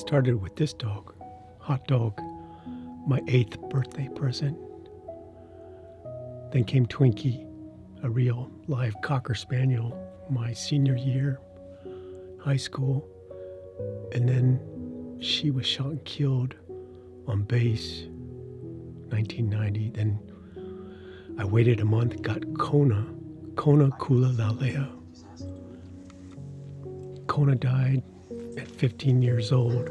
started with this dog, Hot Dog, my 8th birthday present. Then came Twinkie, a real live Cocker Spaniel, my senior year, high school. And then she was shot and killed on base, 1990. Then I waited a month, got Kona Kula Lalea. Kona died at 15 years old,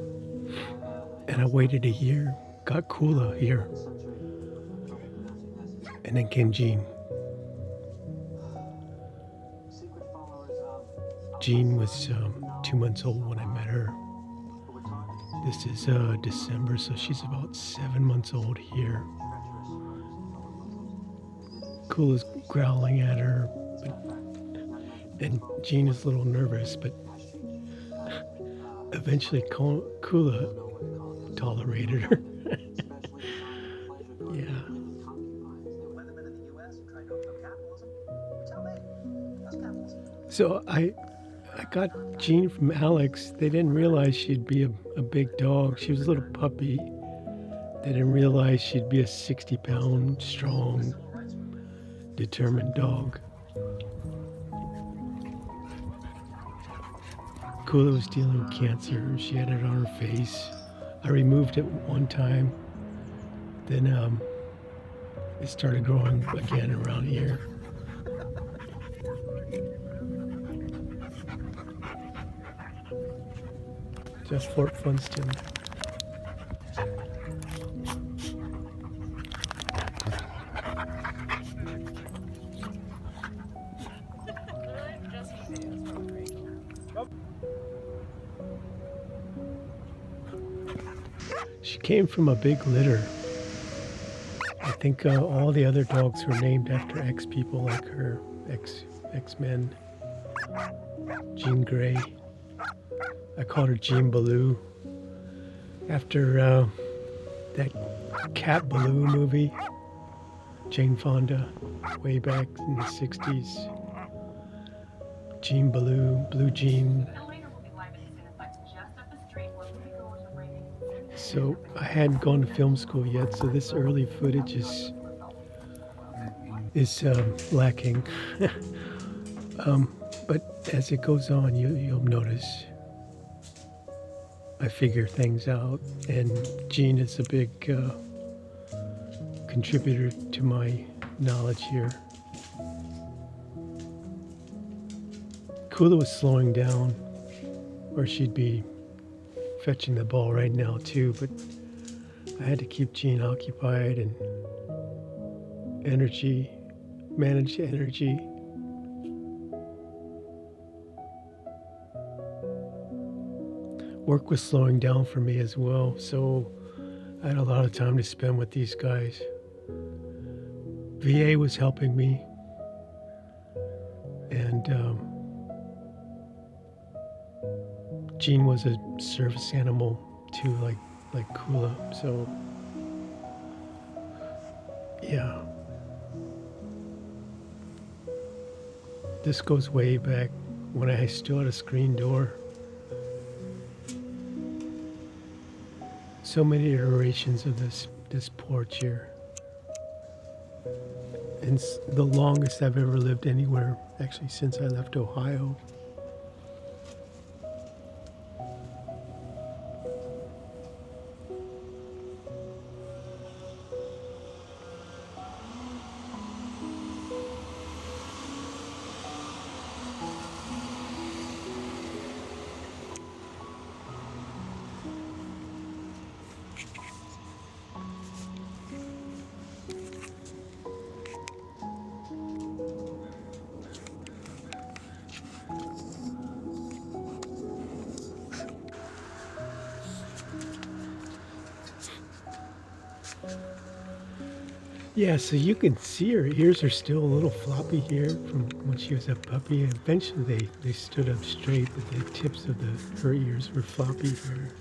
and I waited a year, got Kula here, and then came Jean. Jean was 2 months old when I met her. This is December, so she's about 7 months old here. Kula's growling at her, and Jean is a little nervous, but eventually Kula tolerated her. Yeah. So I got Jean from Alex. They didn't realize she'd be a big dog. She was a little puppy. They didn't realize she'd be a 60-pound, strong, determined dog. Kula was dealing with cancer. She had it on her face. I removed it one time. Then it started growing again around here. Just for Funston. She came from a big litter. I think all the other dogs were named after ex-people like her, ex-men. Jean Grey. I called her Jean Ballou after that Cat Ballou movie, Jane Fonda, way back in the 60s. Jean Ballou, Blue Jean. So I hadn't gone to film school yet, so this early footage is lacking. But as it goes on, you'll notice I figure things out, and Jean is a big contributor to my knowledge here. Kula was slowing down, or she'd be fetching the ball right now too, but I had to keep Jean occupied and manage energy. Work was slowing down for me as well, so I had a lot of time to spend with these guys. VA was helping me, and Jean was a service animal too, like Kula. So yeah, this goes way back when I still had a screen door. So many iterations of this porch here, and it's the longest I've ever lived anywhere, actually, since I left Ohio. Yeah, so you can see her ears are still a little floppy here from when she was a puppy. Eventually they stood up straight, but the tips of her ears were floppy here.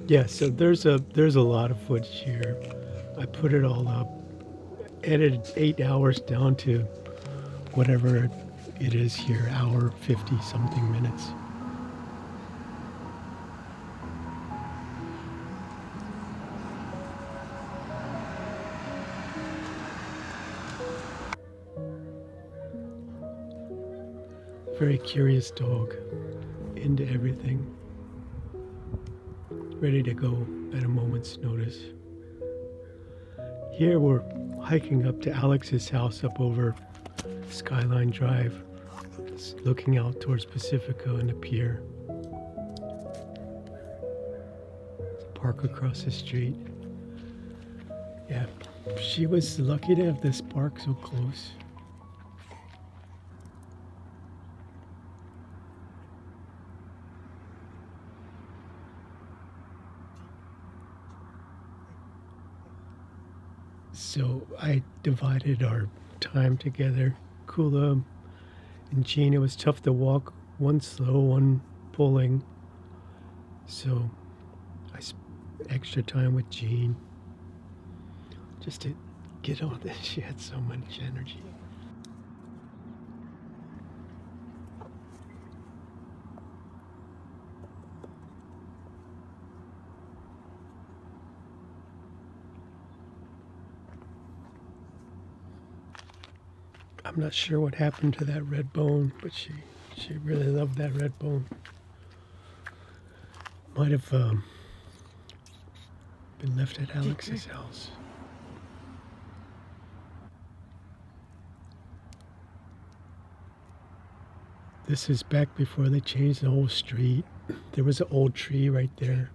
Yeah, so there's a lot of footage here. I put it all up, edited 8 hours down to whatever it is here, hour 50 something minutes. Very curious dog, into everything, ready to go at a moment's notice. Here we're hiking up to Alex's house up over Skyline Drive, looking out towards Pacifica and the pier. There's a park across the street. Yeah, she was lucky to have this park so close. So I divided our time together. Kula and Jean, it was tough to walk, one slow, one pulling. So I spent extra time with Jean just to get on this. She had so much energy. I'm not sure what happened to that red bone, but she really loved that red bone. Might have been left at Alex's house. This is back before they changed the whole street. There was an old tree right there.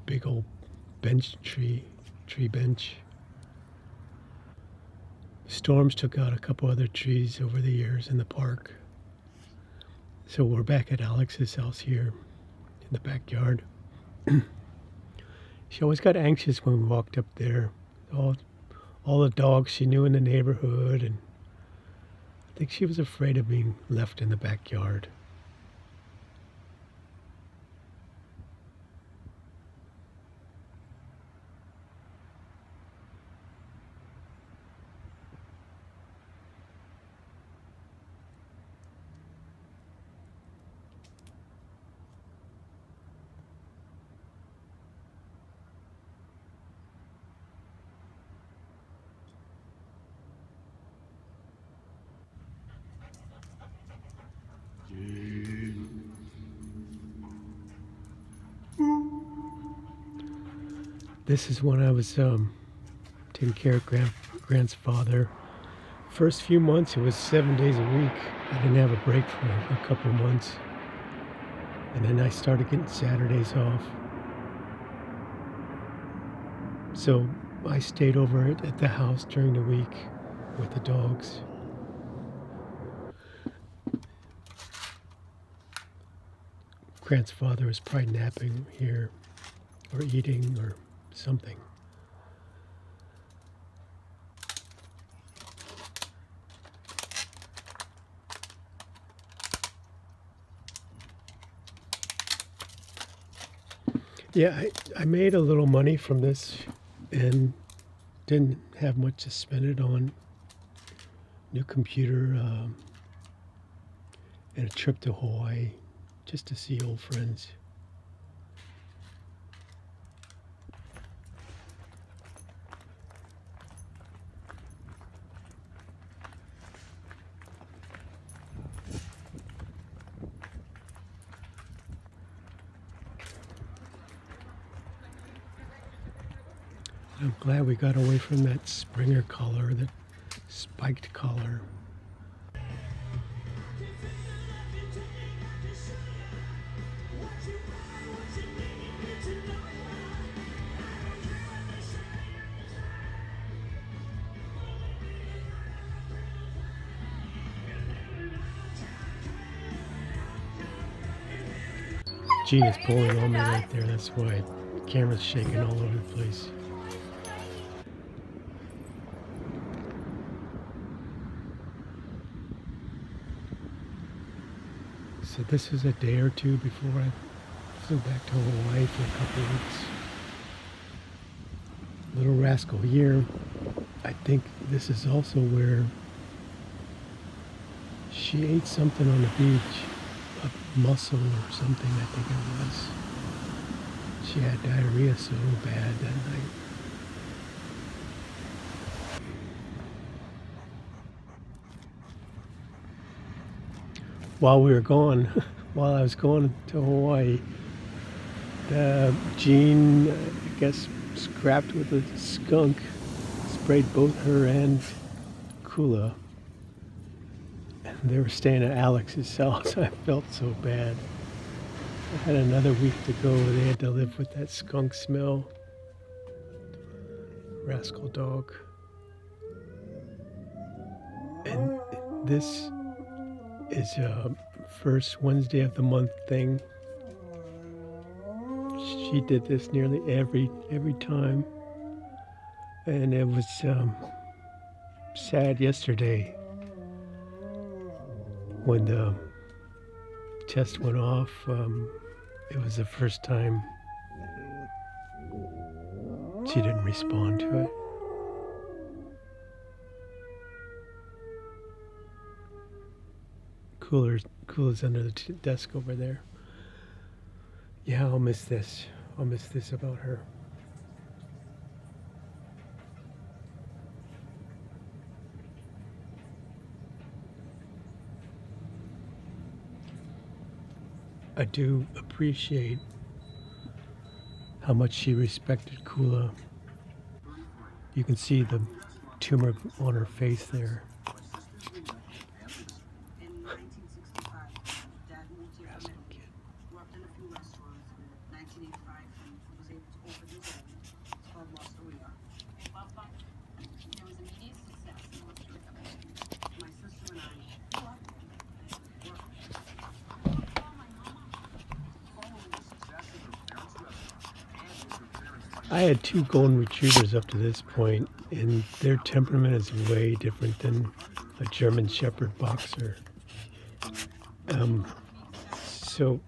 Big old tree bench. Storms took out a couple other trees over the years in the park. So we're back at Alex's house here in the backyard. She always got anxious when we walked up there. All the dogs she knew in the neighborhood, and I think she was afraid of being left in the backyard. This is when I was taking care of Grant's father. First few months, it was 7 days a week. I didn't have a break for a couple of months. And then I started getting Saturdays off. So I stayed over at the house during the week with the dogs. Grant's father was probably napping here or eating or something. Yeah, I made a little money from this and didn't have much to spend it on. New computer and a trip to Hawaii just to see old friends. I'm glad we got away from that Springer collar, that spiked collar. Gene is pulling on me right there, that's why the camera's shaking all over the place. So this is a day or two before I flew back to Hawaii for a couple of weeks. Little rascal here. I think this is also where she ate something on the beach, a mussel or something, I think it was. She had diarrhea so bad that night. While we were gone, while I was going to Hawaii, Jean, I guess, scrapped with a skunk, sprayed both her and Kula. And they were staying at Alex's house. I felt so bad. I had another week to go. They had to live with that skunk smell. Rascal dog. And this is a first Wednesday of the month thing. She did this nearly every time. And it was sad yesterday when the test went off. It was the first time she didn't respond to it. Cooler's under the desk over there. Yeah, I'll miss this. I'll miss this about her. I do appreciate how much she respected Kula. You can see the tumor on her face there. I had two golden retrievers up to this point, and their temperament is way different than a German Shepherd boxer. So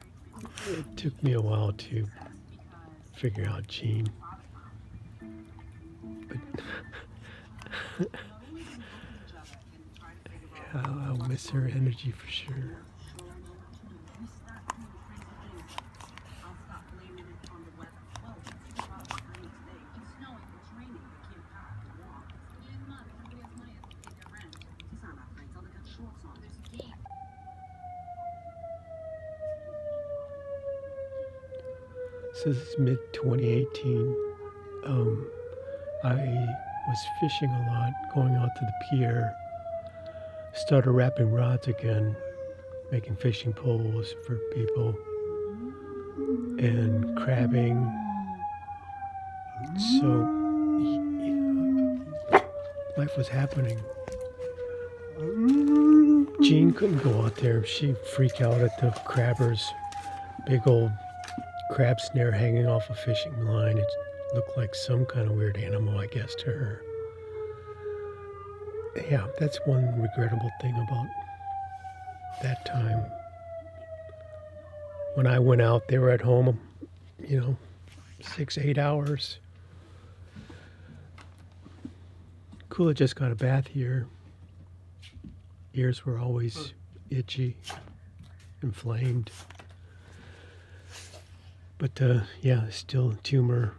it took me a while to figure out Jean. But yeah, I'll miss her energy for sure. So this is mid-2018. I was fishing a lot, going out to the pier, started wrapping rods again, making fishing poles for people, and crabbing. So life was happening. Jean couldn't go out there. She'd freak out at the crabbers, big old crab snare hanging off a fishing line. It looked like some kind of weird animal, I guess, to her. Yeah, that's one regrettable thing about that time. When I went out, they were at home, 6-8 hours. Kula just got a bath here. Ears were always itchy, inflamed. But yeah, still tumor.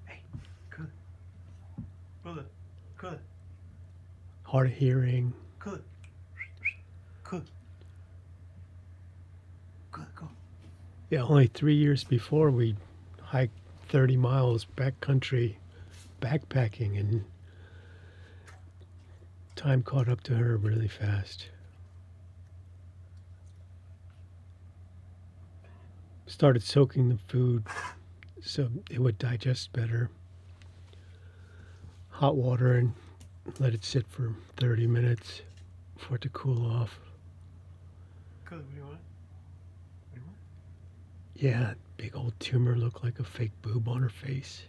Hey, Kula. Hard of hearing. Kula. Go. Yeah, only 3 years before we hiked 30 miles backcountry backpacking, and time caught up to her really fast. Started soaking the food so it would digest better. Hot water and let it sit for 30 minutes for it to cool off. Good, what do you want? Yeah, big old tumor looked like a fake boob on her face.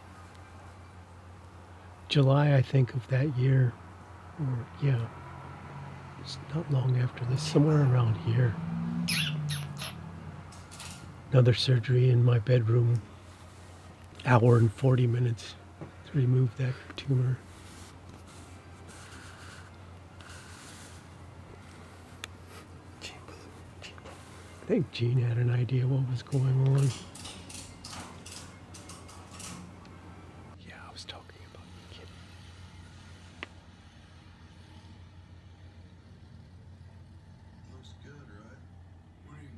July, I think, of that year, or yeah, it's not long after this, somewhere around here. another surgery in my bedroom, hour and 40 minutes to remove that tumor. I think Gene had an idea what was going on. Yeah, I was talking about the kid. Looks good, right?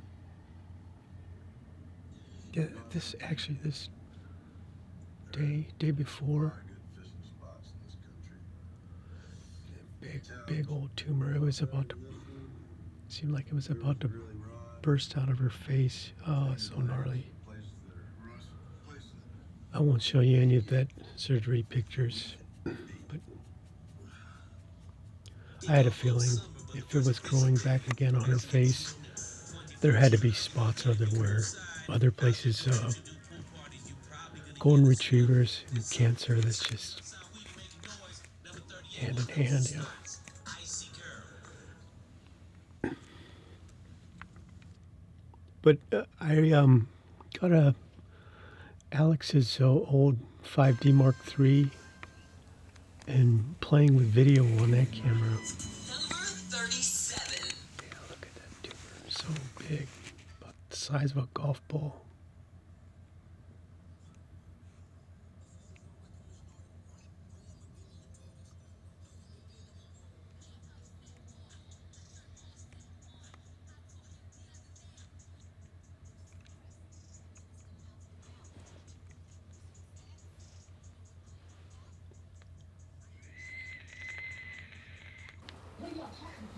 Yeah, this day before, Good fishing spots in this country. big old tumor. It was about to, seemed like it was about to burst out of her face. Oh, it's so gnarly. I won't show you any of that surgery pictures, but I had a feeling if it was growing back again on her face, there had to be spots everywhere. Other places, golden retrievers and cancer, that's just hand in hand, yeah. But I got Alex's old 5D Mark III and playing with video on that camera. Number 37. Yeah, look at that tumor, so big, about the size of a golf ball.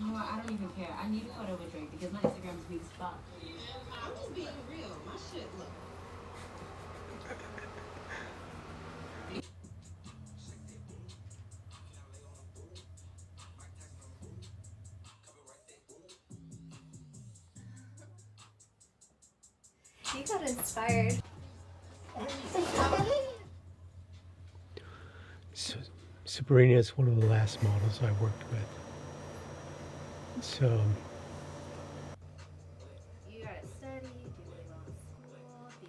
No, I don't even care. I need a photo with Drake because my Instagram is weak spot. I'm just being real. My shit look. You got inspired. So, Sabrina is one of the last models I worked with. So, You gotta study, do really well in school, be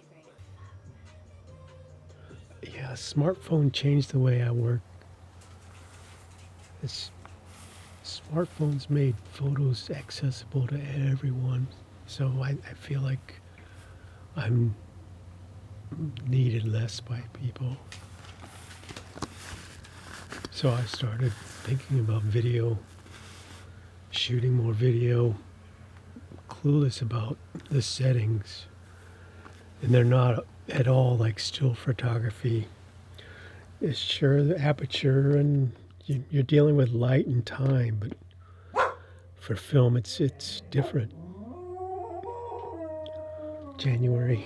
great. yeah, smartphone changed the way I work. Smartphones made photos accessible to everyone. So I feel like I'm needed less by people. So I started thinking about video, shooting more video, clueless about the settings. And they're not at all like still photography. It's sure the aperture and you're dealing with light and time, but for film it's different. January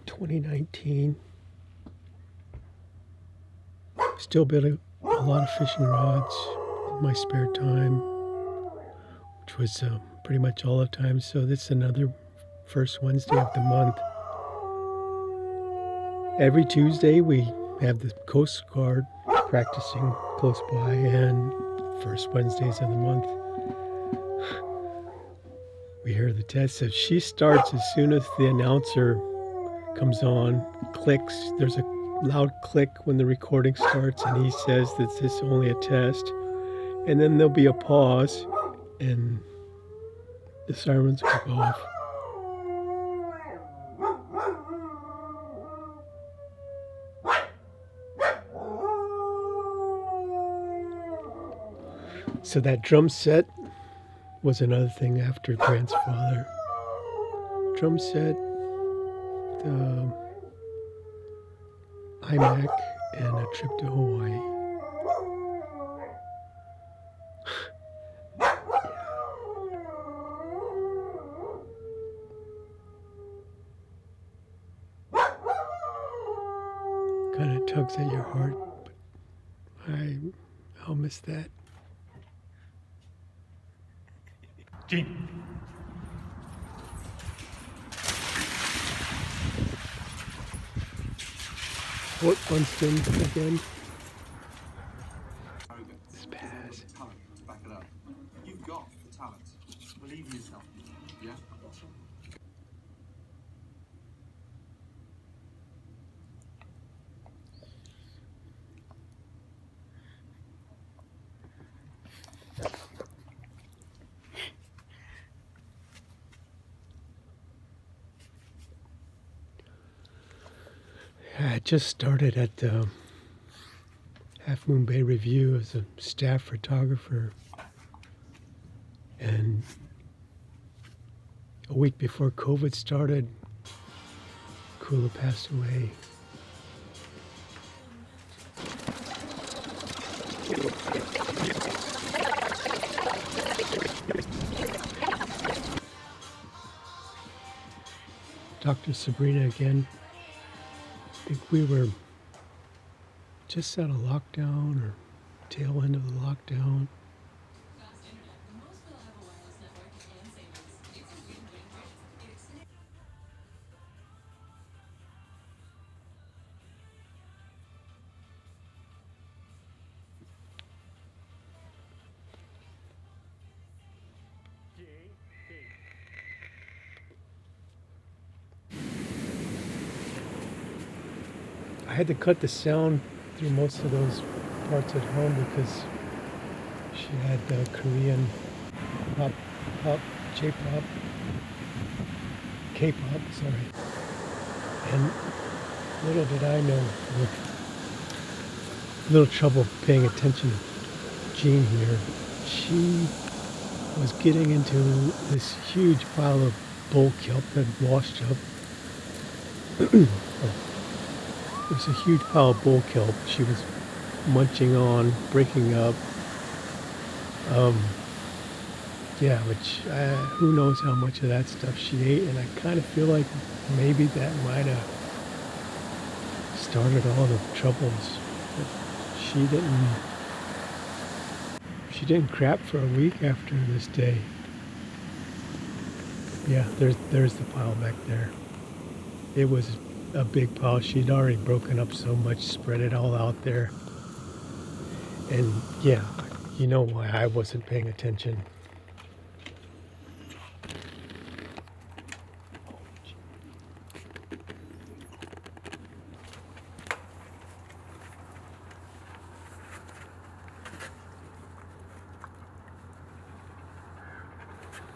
2019. Still building a lot of fishing rods in my spare time, which was pretty much all the time. So this is another first Wednesday of the month. Every Tuesday we have the Coast Guard practicing close by, and first Wednesdays of the month we hear the test. So she starts as soon as the announcer comes on, clicks. There's a loud click when the recording starts, and he says that this is only a test. And then there'll be a pause, and the sirens will go off. So that drum set was another thing after Grant's father. Drum set, the iMac, and a trip to Hawaii. Kind of tugs at your heart, but I'll miss that. Gene. Fort Funston again. Spaz. Back it up. You've got the talent. Believe in yourself. Yeah? had just started at the Half Moon Bay Review as a staff photographer, and a week before COVID started, Kula passed away. Dr. Sabrina again. I think we were just out of lockdown or tail end of the lockdown. I had to cut the sound through most of those parts at home because she had Korean pop, J-pop, K-pop, sorry. And little did I know, with little trouble paying attention to Jean here, she was getting into this huge pile of bull kelp that washed up. It was a huge pile of bull kelp she was munching on, breaking up. Yeah, which who knows how much of that stuff she ate, and I kind of feel like maybe that might have started all the troubles. But she didn't crap for a week after this day. Yeah, there's the pile back there. It was a big pile. She'd already broken up so much, spread it all out there. And yeah, you know why I wasn't paying attention.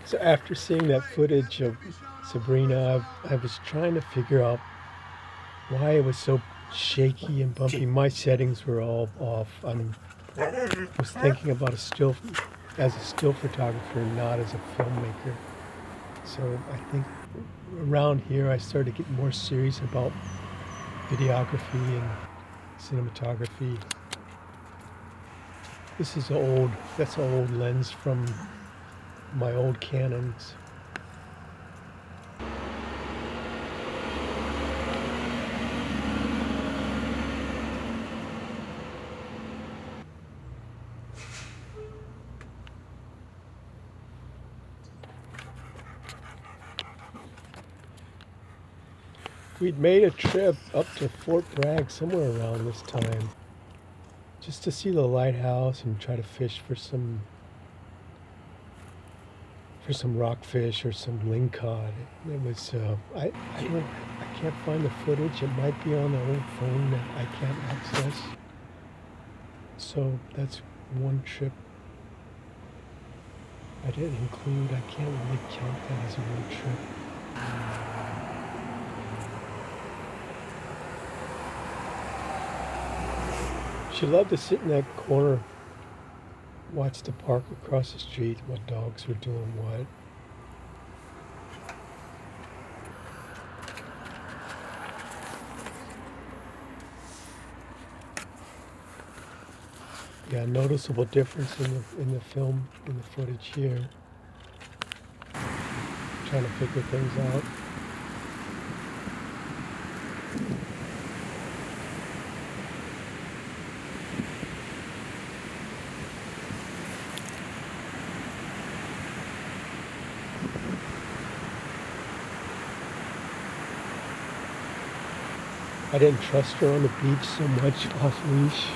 So after seeing that footage of Sabrina, I was trying to figure out why it was so shaky and bumpy. My settings were all off. I was thinking about as a still photographer, not as a filmmaker. So I think around here I started to get more serious about videography and cinematography. This is that's an old lens from my old Canons. We'd made a trip up to Fort Bragg somewhere around this time, just to see the lighthouse and try to fish for some rockfish or some lingcod. It was I can't find the footage. It might be on the old phone that I can't access. So that's one trip I didn't include. I can't really count that as a road trip. She loved to sit in that corner, watch the park across the street, what dogs were doing what. Yeah, noticeable difference in the film, in the footage here. Trying to figure things out. I didn't trust her on the beach so much off leash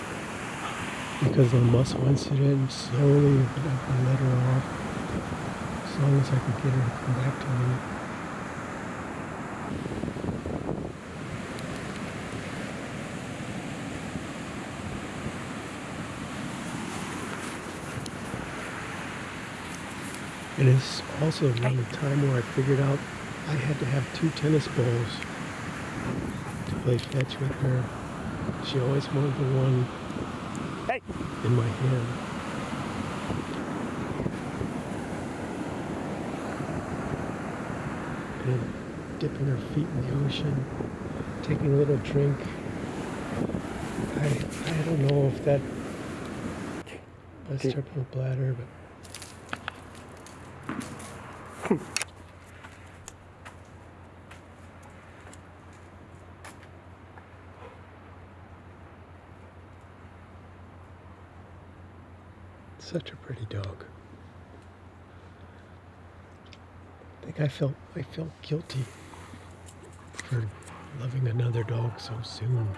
because of the muscle incident. Slowly I let her off as long as I could get her to come back to me. And it's also around the time where I figured out I had to have 2 tennis balls to play fetch with her. She always wanted the one in my hand. And dipping her feet in the ocean, taking a little drink. I don't know if that busts her little bladder, but such a pretty dog. I think I felt guilty for loving another dog so soon.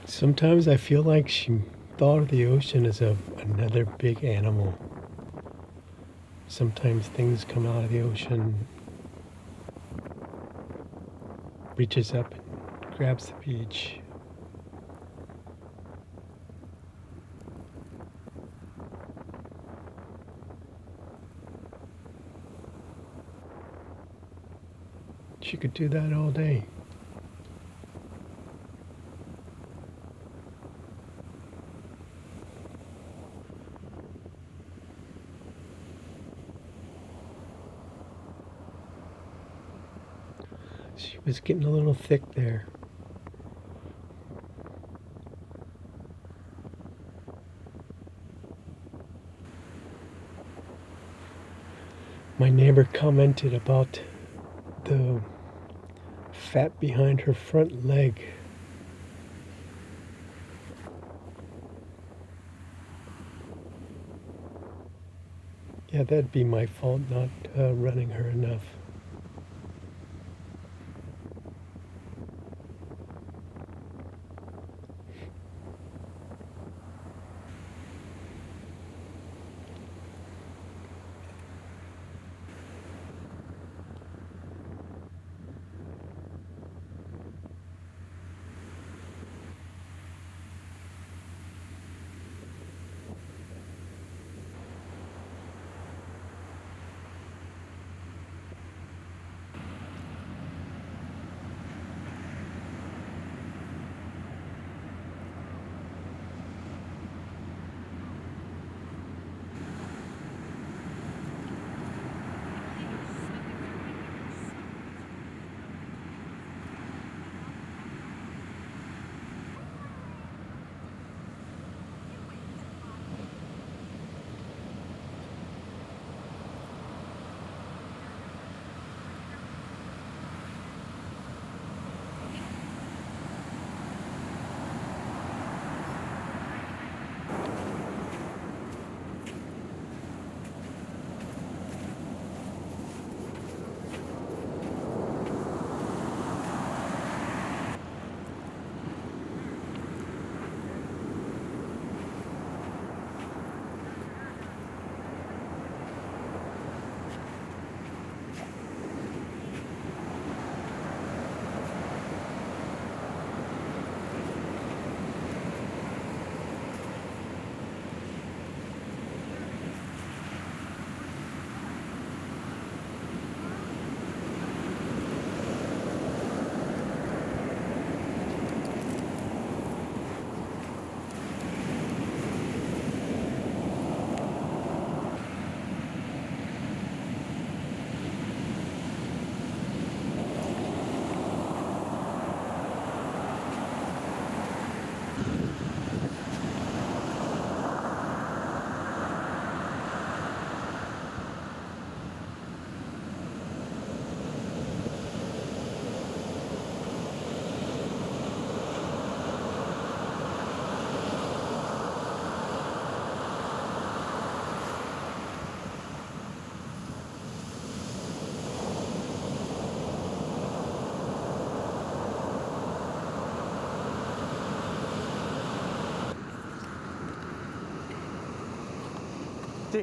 Sometimes I feel like she thought of the ocean as another big animal. Sometimes things come out of the ocean, reaches up and grabs the beach. She could do that all day. She was getting a little thick there. My neighbor commented about the fat behind her front leg. Yeah, that'd be my fault not running her enough.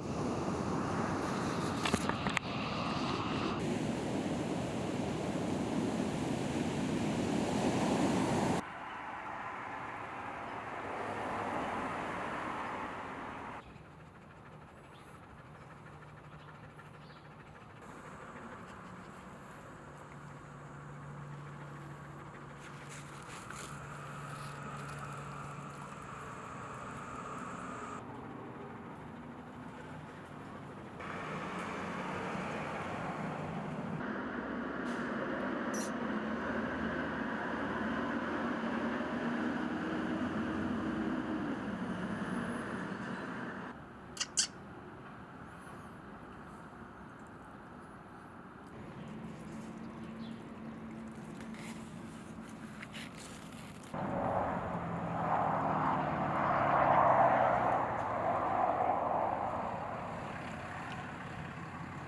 see.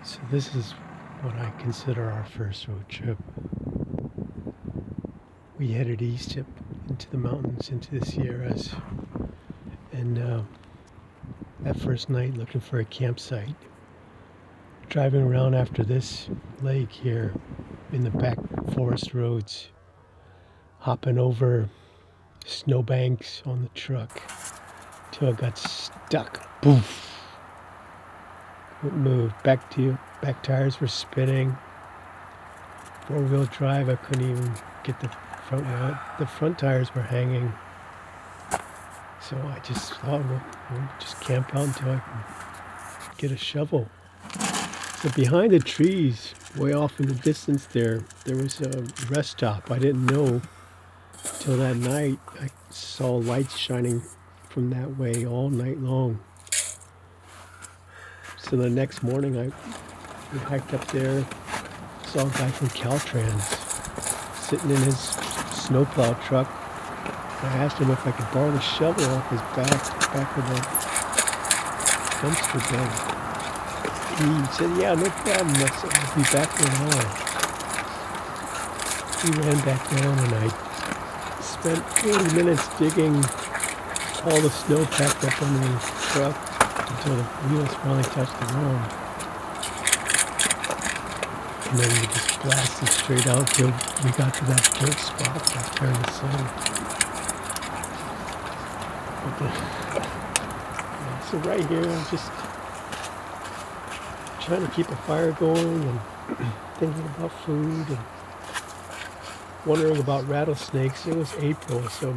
So this is what I consider our first road trip. We headed east into the mountains, into the Sierras, and that first night looking for a campsite. Driving around after this lake here in the back forest roads, hopping over snowbanks on the truck till I got stuck. Poof! Wouldn't move. Back tires were spinning. 4-wheel drive, I couldn't even get the front one. The front tires were hanging. So I just thought, we'll just camp out until I can get a shovel. So behind the trees, way off in the distance there was a rest stop. I didn't know till that night. I saw lights shining from that way all night long. So the next morning we hiked up there, saw a guy from Caltrans sitting in his snowplow truck. I asked him if I could borrow the shovel off his back of the dumpster bed. He said, yeah, no problem, I'll be back in an hour. We ran back down and I spent 40 minutes digging all the snow packed up on the truck until the wheels finally touched the ground. And then we just blasted straight out till we got to that dirt spot back there in the sun. So right here, I'm just trying to keep a fire going and thinking about food and wondering about rattlesnakes. It was April, so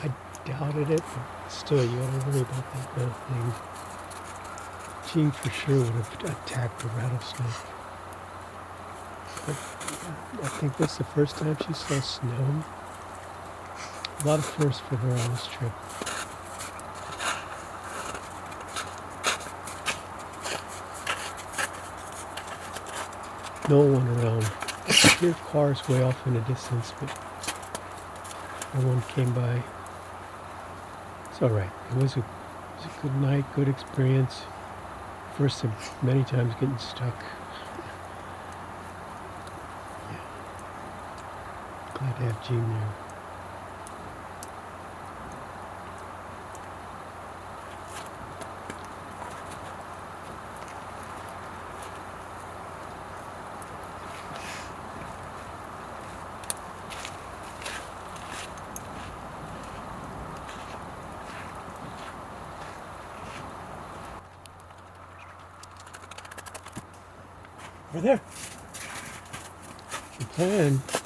I doubted it, but still, you gotta worry about that kind of thing. Gene for sure would have attacked a rattlesnake. But I think that's the first time she saw snow. A lot of firsts for her on this trip. No one around. I hear cars way off in the distance, but no one came by. It's alright. It was a good night, good experience. First of many times getting stuck. Yeah. Glad to have Gene there. Over there.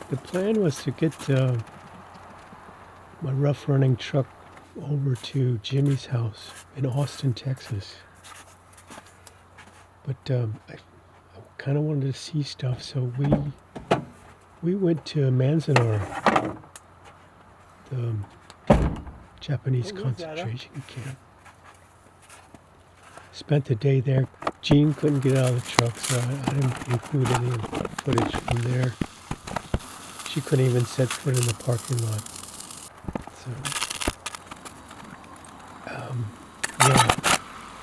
The plan was to get my rough running truck over to Jimmy's house in Austin, Texas. But I kind of wanted to see stuff, so we went to Manzanar, the Japanese concentration camp. Spent the day there. Gene couldn't get out of the truck, so I didn't include any footage from there. She couldn't even set foot in the parking lot. So, yeah,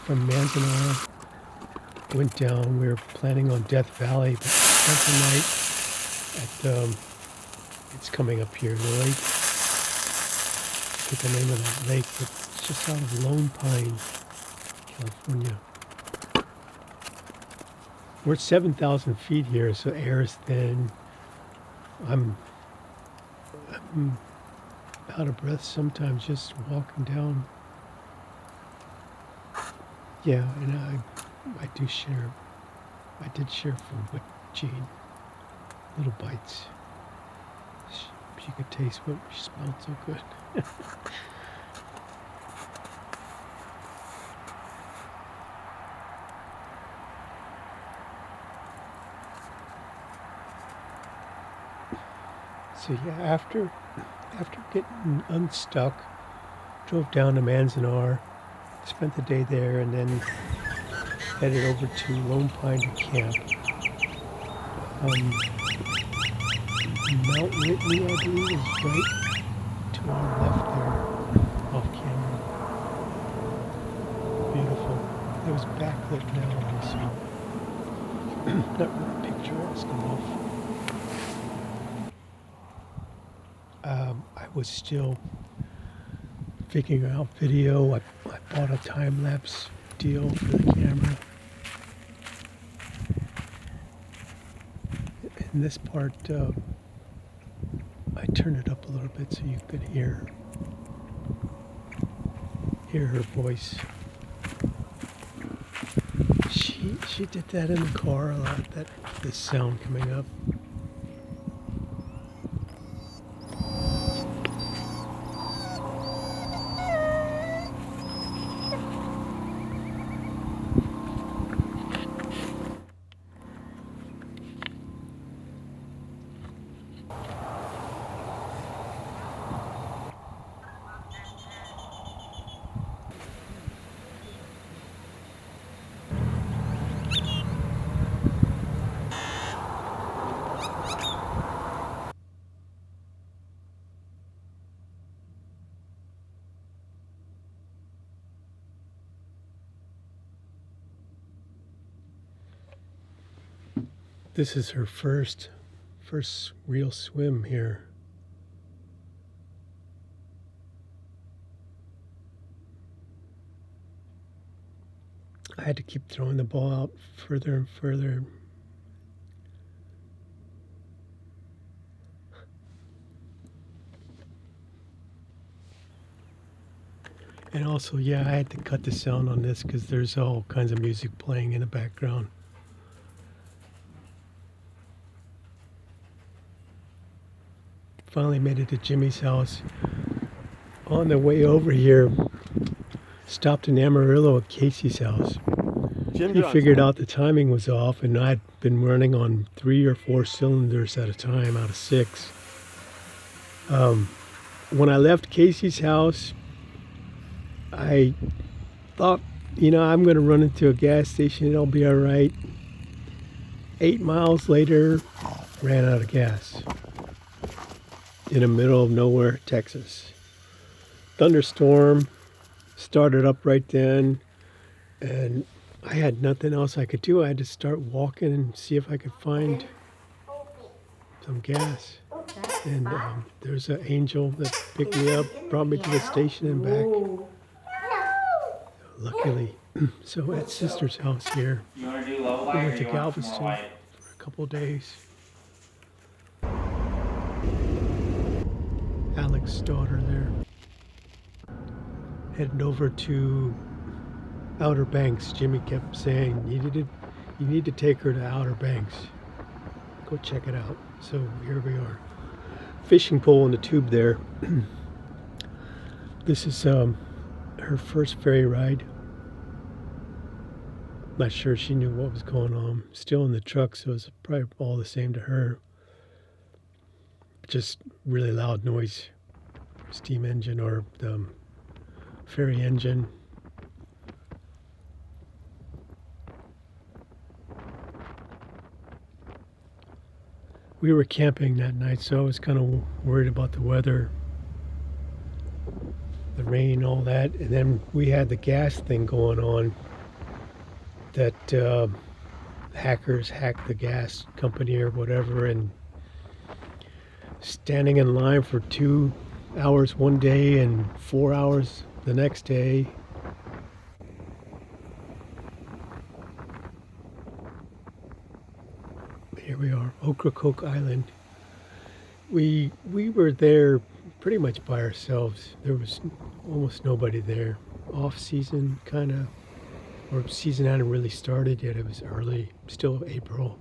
from Manzanar, went down. We were planning on Death Valley, but spent the night at, it's coming up here, the lake. I forget the name of that lake, but it's just out of Lone Pine, California. we're 7,000 feet here, so air is thin. I'm out of breath sometimes just walking down. Yeah, and I did share food with Jean. Little bites. She could taste what she smelled so good. So yeah, after getting unstuck, drove down to Manzanar, spent the day there, and then headed over to Lone Pine to camp. Mount Whitney, I believe, is right to our left there, off camera. Beautiful. It was backlit now, so not really picturesque enough. I was still figuring out video. I bought a time-lapse deal for the camera. In this part, I turned it up a little bit so you could hear her voice. She did that in the car a lot, this sound coming up. This is her first real swim here. I had to keep throwing the ball out further and further. And also, yeah, I had to cut the sound on this because there's all kinds of music playing in the background. Finally made it to Jimmy's house. On the way over here, stopped in Amarillo at Casey's house. He figured out the timing was off, and I'd been running on 3 or 4 cylinders at a time out of 6. When I left Casey's house, I thought, I'm going to run into a gas station, it'll be all right. 8 miles later, ran out of gas. In the middle of nowhere, Texas. Thunderstorm, started up right then, and I had nothing else I could do. I had to start walking and see if I could find some gas. And there's an angel that picked me up, brought me to the station and back. Luckily. So at Sister's house here, we went to Galveston for a couple of days. Alex's daughter there. Heading over to Outer Banks. Jimmy kept saying, you need to take her to Outer Banks. Go check it out. So here we are. Fishing pole in the tube there. This is her first ferry ride. Not sure she knew what was going on. Still in the truck, so it's probably all the same to her. Just really loud noise. Steam engine or the ferry engine. We were camping that night, so I was kind of worried about the weather, the rain, all that. And then we had the gas thing going on that hackers hacked the gas company or whatever, and standing in line for 2 hours one day and 4 hours the next day. we are, Ocracoke Island. We were there pretty much by ourselves. There was almost nobody there. Off season, kind of, or season hadn't really started yet. It was early, still April.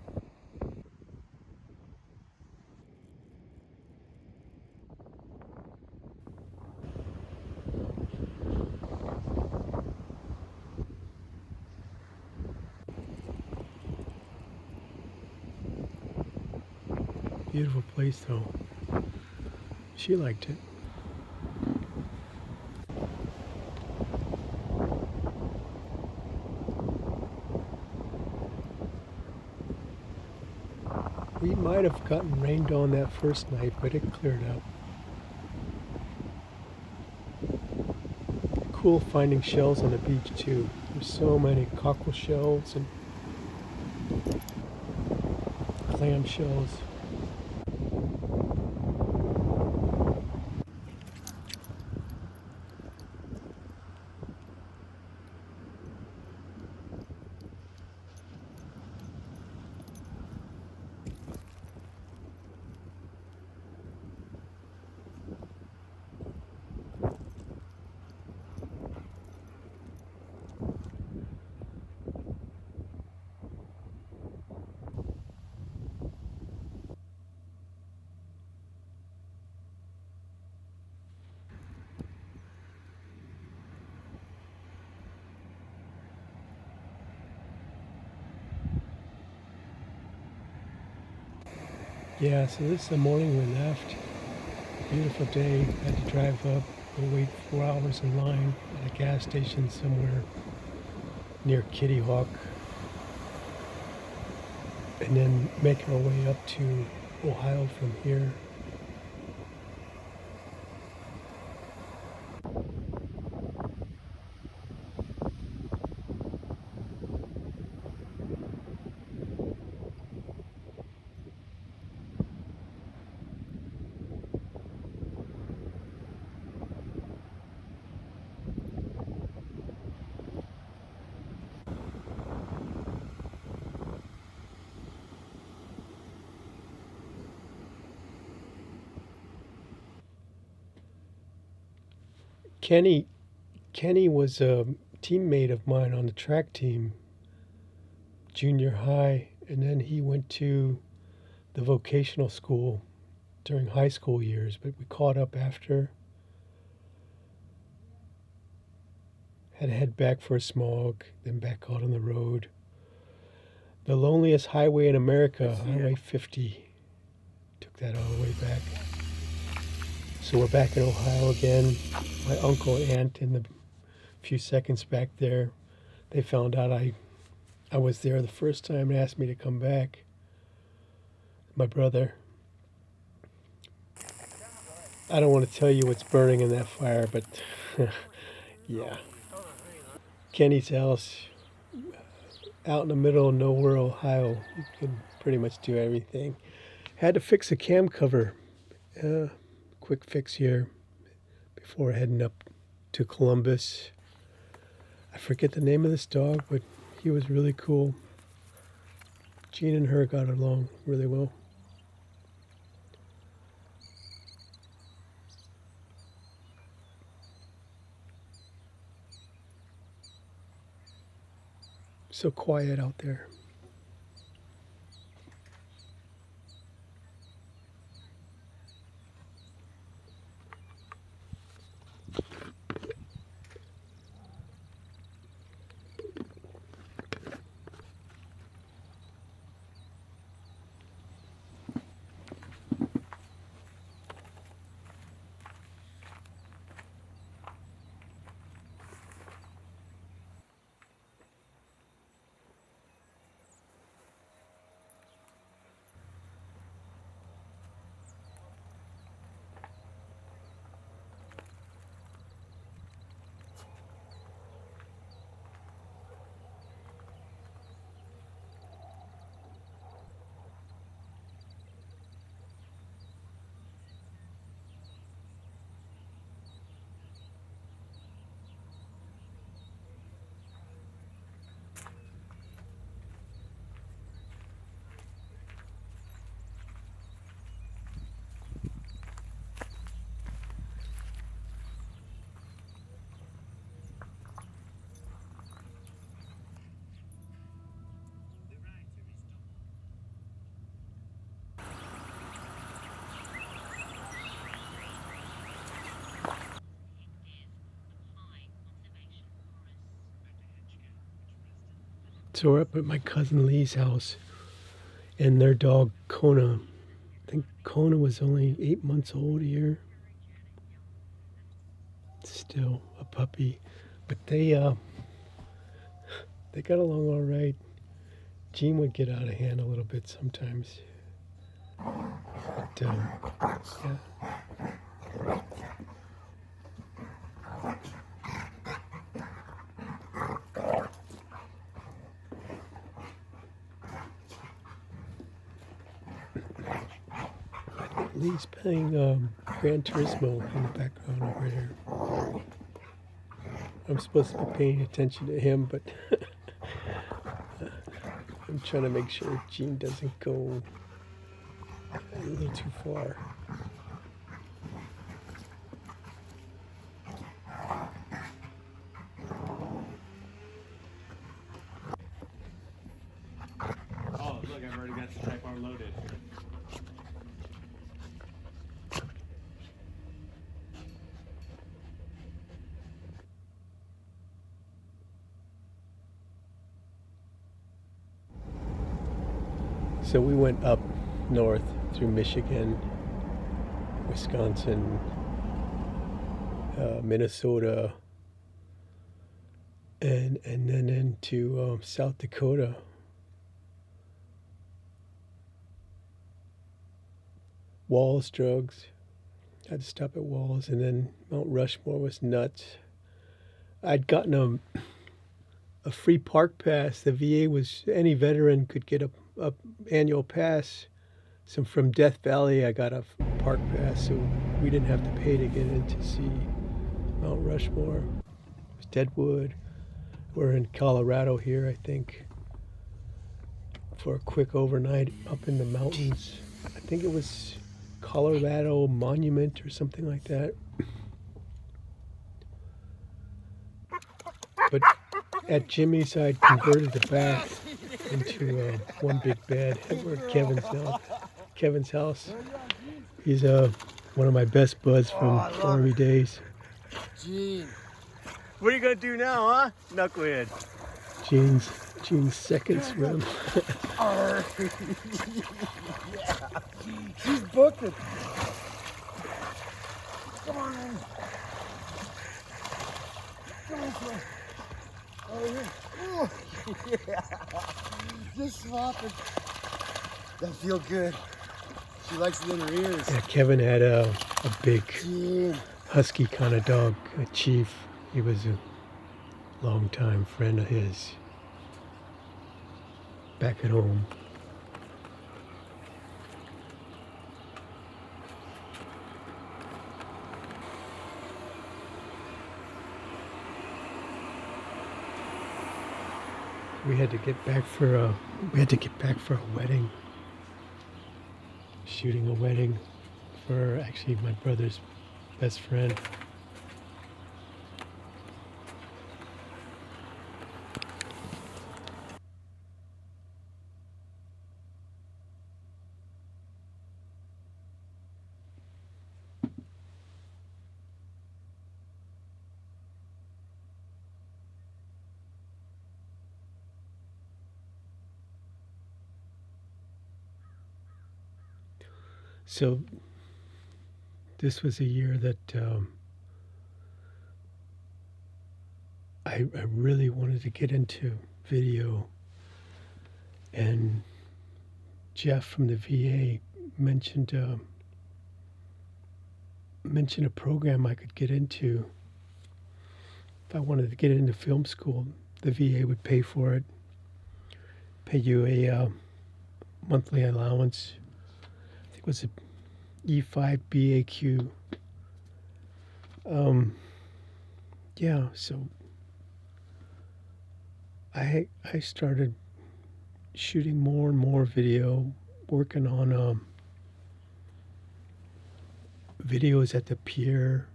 Beautiful place though. She liked it. We might have gotten rained on that first night, but it cleared up. Cool finding shells on the beach too. There's so many cockle shells and clam shells. Yeah, so this is the morning we left. Beautiful day. Had to drive up, go wait 4 hours in line at a gas station somewhere near Kitty Hawk, and then making our way up to Ohio from here. Kenny was a teammate of mine on the track team, junior high, and then he went to the vocational school during high school years, but we caught up after. Had to head back for a smog, then back out on the road. The loneliest highway in America, Highway 50. Took that all the way back. So we're back in Ohio again. My uncle and aunt in the few seconds back there, they found out I was there the first time and asked me to come back. My brother. I don't want to tell you what's burning in that fire, but yeah. Kenny's house out in the middle of nowhere, Ohio. You can pretty much do everything. Had to fix a cam cover. Quick fix here before heading up to Columbus. I forget the name of this dog, but he was really cool. Gene and her got along really well. So quiet out there. So we're up at my cousin Lee's house, and their dog Kona. I think Kona was only 8 months old here. Still a puppy, but they got along all right. Jean would get out of hand a little bit sometimes, but yeah. Lee's playing Gran Turismo in the background over there. I'm supposed to be paying attention to him, but I'm trying to make sure Jean doesn't go a little too far. Oh, look, I've already got the Type R loaded. So we went up north through Michigan, Wisconsin, Minnesota, and then into South Dakota. Walls, drugs. Had to stop at Walls, and then Mount Rushmore was nuts. I'd gotten a free park pass. The VA was, any veteran could get a annual pass. So from Death Valley, I got a park pass, so we didn't have to pay to get in to see Mount Rushmore. It was Deadwood. We're in Colorado here, I think, for a quick overnight up in the mountains. I think it was Colorado Monument or something like that. But at Jimmy's, I converted the bath into one big bed. We're at Kevin's house. He's one of my best buds from Army days. Gene. What are you gonna do now, huh? Knucklehead. Gene's second swim. Yeah. She's booking. Come on in. Come on, Phil. Oh, yeah. Yeah. Just slopping. That feel good. She likes it in her ears. Yeah, Kevin had a big Gene. husky kind of dog, a Chief. He was a longtime friend of his back at home. We had to get back for a wedding. Shooting a wedding for actually my brother's best friend. So this was a year that I really wanted to get into video, and Jeff from the VA mentioned a program I could get into if I wanted to get into film school. The VA would pay for it, pay you a monthly allowance. I think it was a E5 BAQ. Yeah, so I started shooting more and more video, working on videos at the pier,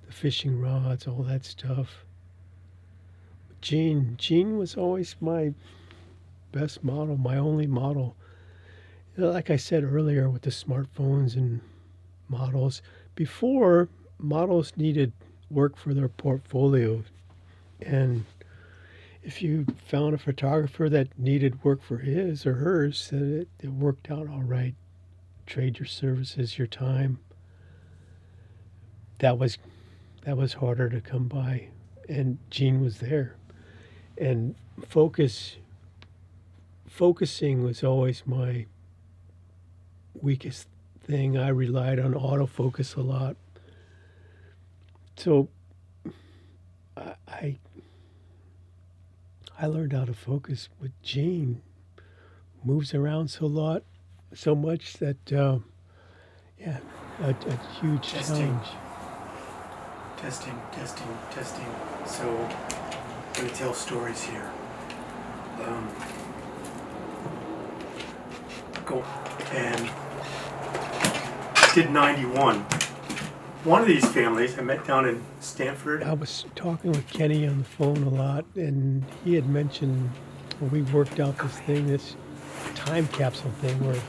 the fishing rods, all that stuff. Jean was always my best model, my only model. Like I said earlier with the smartphones and models, before, models needed work for their portfolio, and if you found a photographer that needed work for his or hers, then it worked out all right. Trade your services, your time. That was harder to come by, and Gene was there. And focusing was always my weakest thing. I relied on autofocus a lot. So I learned how to focus with Gene. Moves around so much that yeah, a huge challenge. Testing. So I'm gonna tell stories here. Go and did 91. One of these families I met down in Stanford. I was talking with Kenny on the phone a lot, and he had mentioned we worked out this time capsule thing where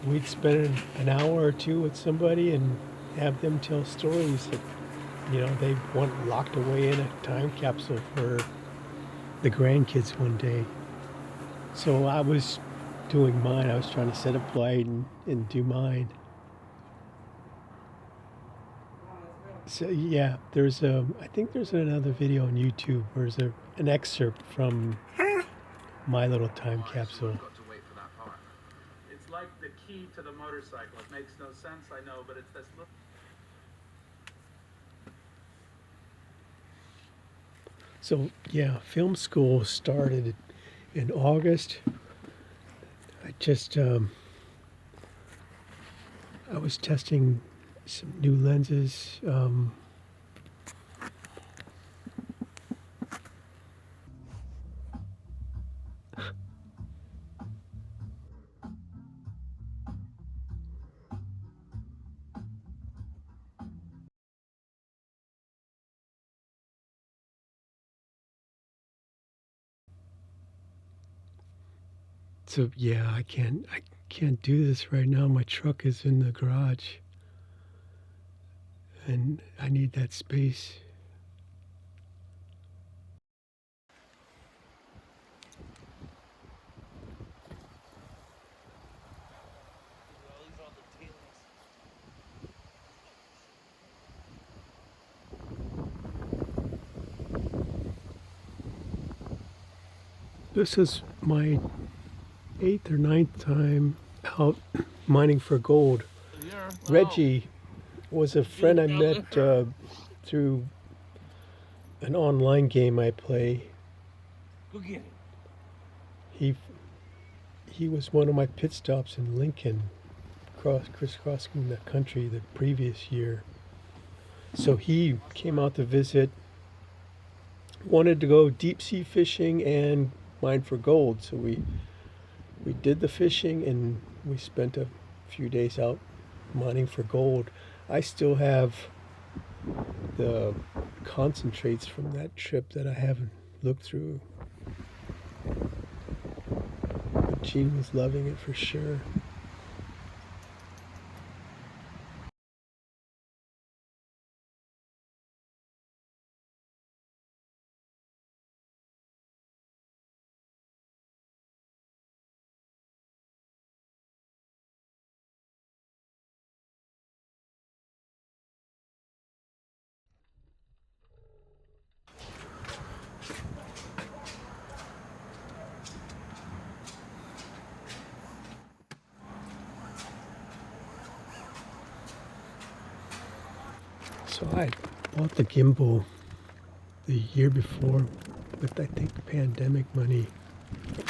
we'd spend an hour or two with somebody and have them tell stories that, they want locked away in a time capsule for the grandkids one day. So I was doing mine. I was trying to set up light and do mine. So yeah, I think there's another video on YouTube where there's an excerpt from my little time capsule. It's like the key to the motorcycle. It makes no sense, I know, but it's this little... So yeah, film school started in August. I just I was testing some new lenses. So yeah, I can't do this right now. My truck is in the garage, and I need that space. This is my 8th or 9th time out mining for gold. Reggie was a friend I met through an online game I play. He was one of my pit stops in Lincoln, crisscrossing the country the previous year. So he came out to visit, wanted to go deep sea fishing and mine for gold. So we did the fishing and we spent a few days out mining for gold. I still have the concentrates from that trip that I haven't looked through. But Gene was loving it for sure. So I bought the gimbal the year before with, I think, pandemic money,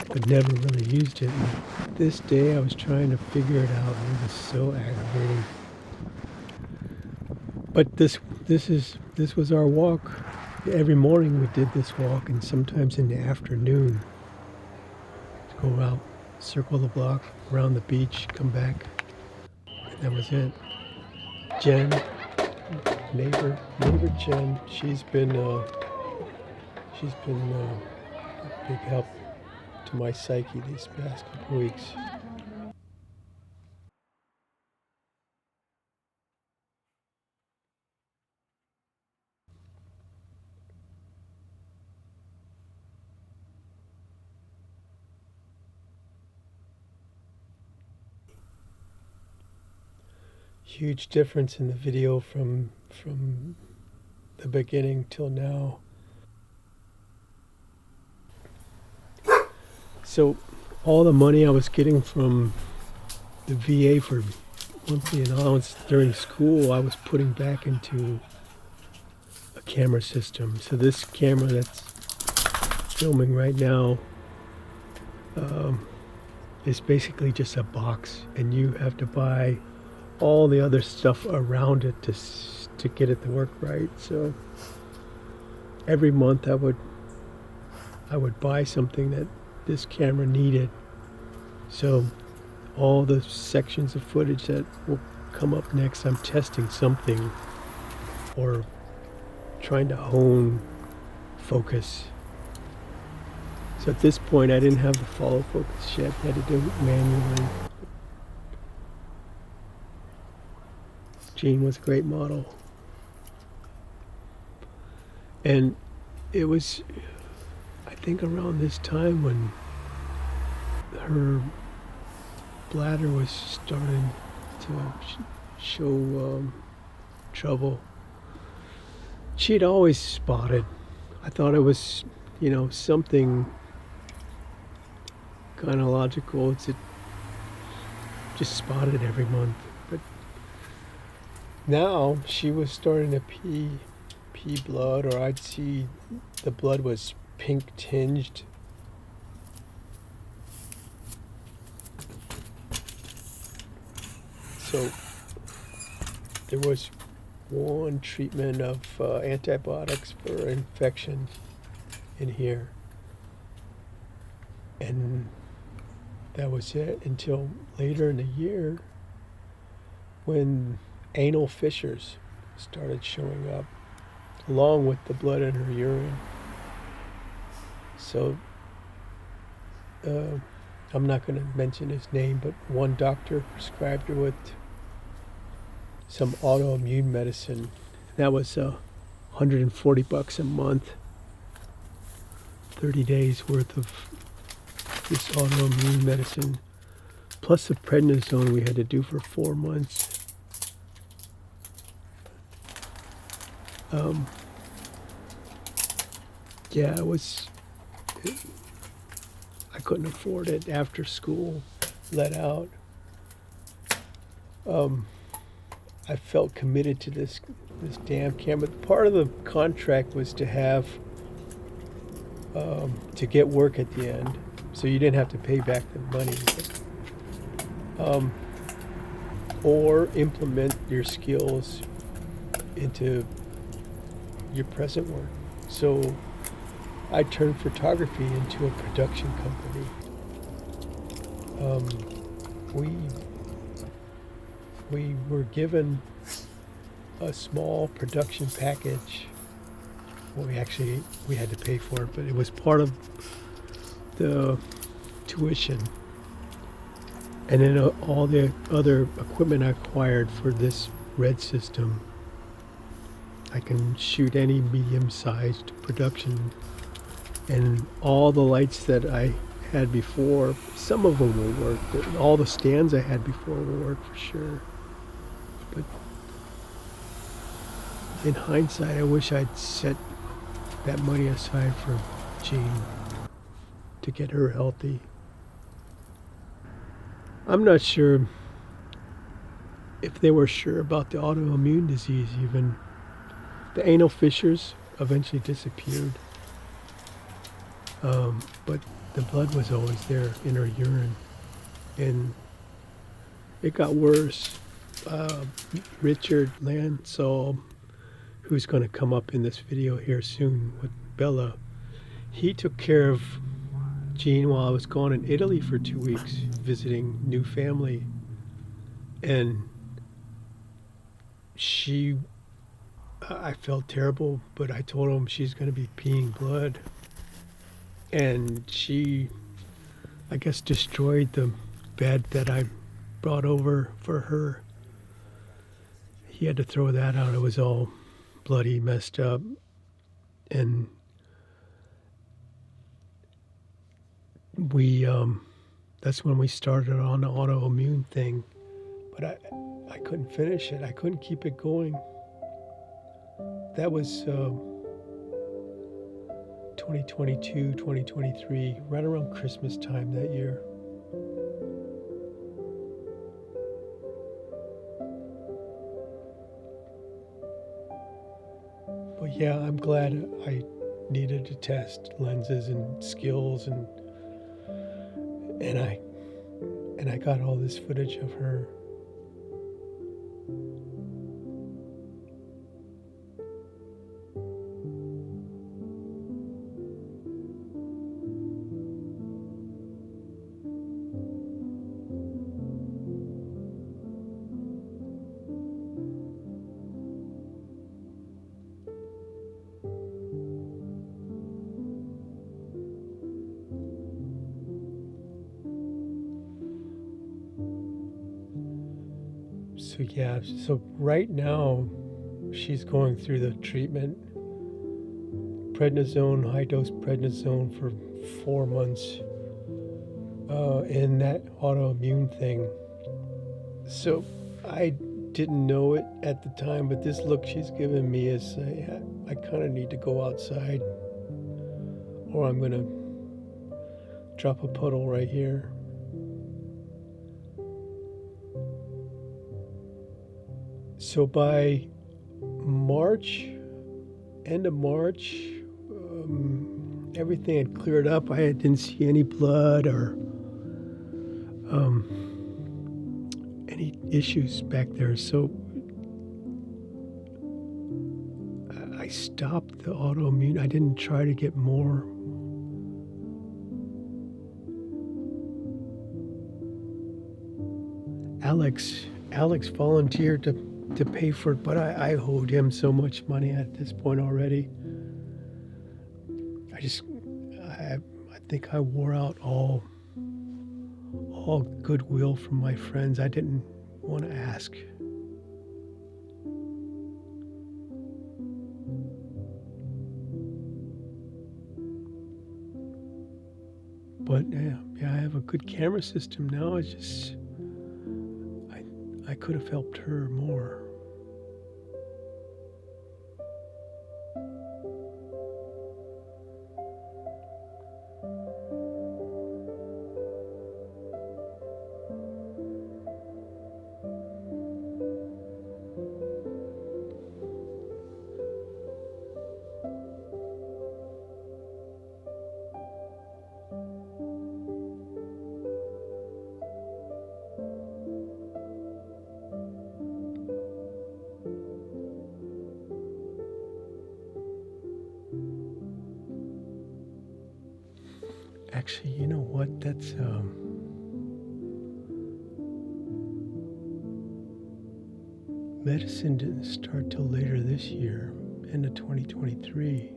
but never really used it. And this day I was trying to figure it out, and it was so aggravating. But this was our walk. Every morning we did this walk, and sometimes in the afternoon to go out, circle the block, around the beach, come back, and that was it. Jen, neighbor Jen, she's been a big help to my psyche these past couple weeks. huge difference in the video from the beginning till now. So all the money I was getting from the VA for monthly allowance during school, I was putting back into a camera system. So this camera that's filming right now is basically just a box, and you have to buy all the other stuff around it to get it to work right. So every month I would buy something that this camera needed. So all the sections of footage that will come up next, I'm testing something or trying to hone focus. So at this point I didn't have the follow focus yet. I had to do it manually. Jean was a great model. And it was, I think, around this time when her bladder was starting to show trouble. She'd always spotted. I thought it was, something gynecological. It's just spotted every month. But now she was starting to pee blood, or I'd see the blood was pink tinged. So there was one treatment of antibiotics for infection in here, and that was it until later in the year when anal fissures started showing up along with the blood in her urine. So I'm not going to mention his name, but one doctor prescribed her with some autoimmune medicine. That was $140 a month, 30 days worth of this autoimmune medicine, plus the prednisone we had to do for 4 months. Yeah, I couldn't afford it after school let out. I felt committed to this damn camera. Part of the contract was to have to get work at the end, so you didn't have to pay back the money, or implement your skills into your present work. So I turned photography into a production company. We were given a small production package. Well, we had to pay for it, but it was part of the tuition. And then all the other equipment I acquired for this red system. I can shoot any medium-sized production, and all the lights that I had before, some of them will work, but all the stands I had before will work for sure. But in hindsight, I wish I'd set that money aside for Jean to get her healthy. I'm not sure if they were sure about the autoimmune disease even. The anal fissures eventually disappeared, but the blood was always there in her urine, and it got worse. Richard Lansall, who's going to come up in this video here soon with Bella, he took care of Jean while I was gone in Italy for 2 weeks visiting new family, and I felt terrible, but I told him she's going to be peeing blood. And she, I guess, destroyed the bed that I brought over for her. He had to throw that out. It was all bloody, messed up. And that's when we started on the autoimmune thing. but I couldn't finish it. I couldn't keep it going. That was 2022, 2023, right around Christmas time that year. But yeah, I'm glad I needed to test lenses and skills, and I got all this footage of her. So yeah, so right now she's going through the treatment, prednisone, high dose prednisone for 4 months, and that autoimmune thing. So I didn't know it at the time, but this look she's given me is I kind of need to go outside, or I'm gonna drop a puddle right here. So by March, end of March, everything had cleared up. I didn't see any blood or any issues back there. So I stopped the autoimmune. I didn't try to get more. Alex volunteered to pay for it, but I owed him so much money at this point already. I think I wore out all goodwill from my friends. I didn't want to ask. But yeah, I have a good camera system now. It's just I could have helped her more. Actually, you know what? That's medicine didn't start till later this year, end of 2023.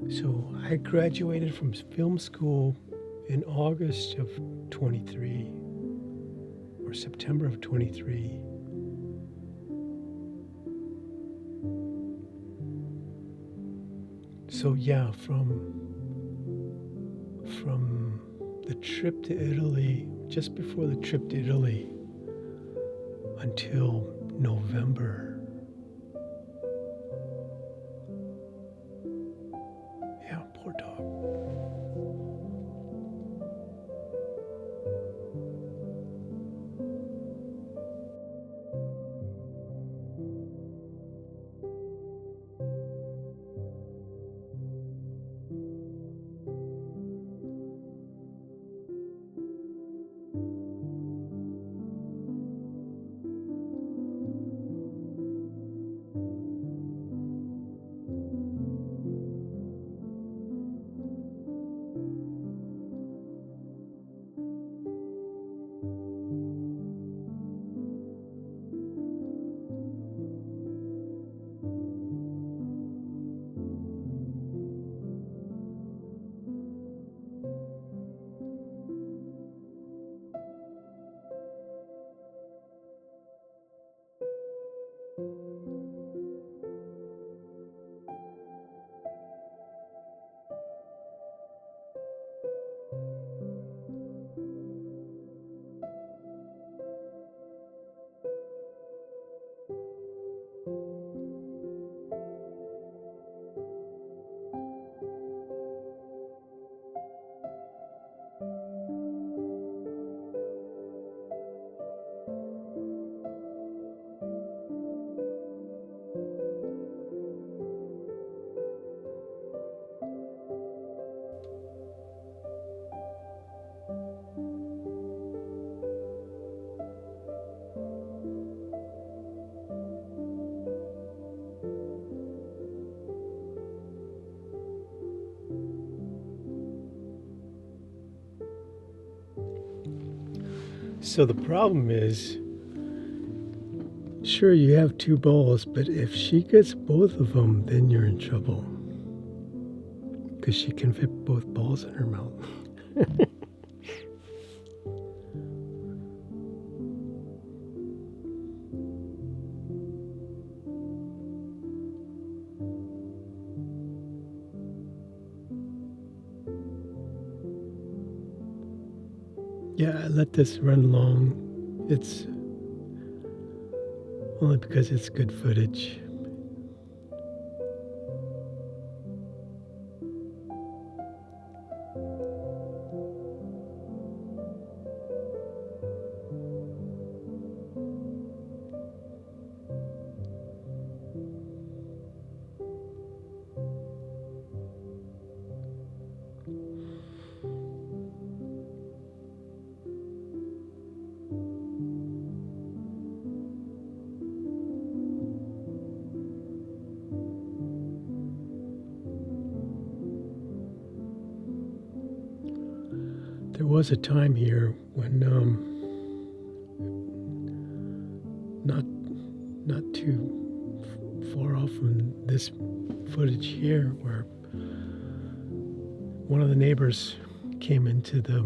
So I graduated from film school in August of 23 or September of 23. So yeah, from the trip to Italy, just before the trip to Italy, until November. Yeah, poor dog. So the problem is, sure, you have two balls, but if she gets both of them, then you're in trouble. Because she can fit both balls in her mouth. Yeah, I let this run long. It's only because it's good footage. There was a time here when, not too far off from this footage here, where one of the neighbors came into the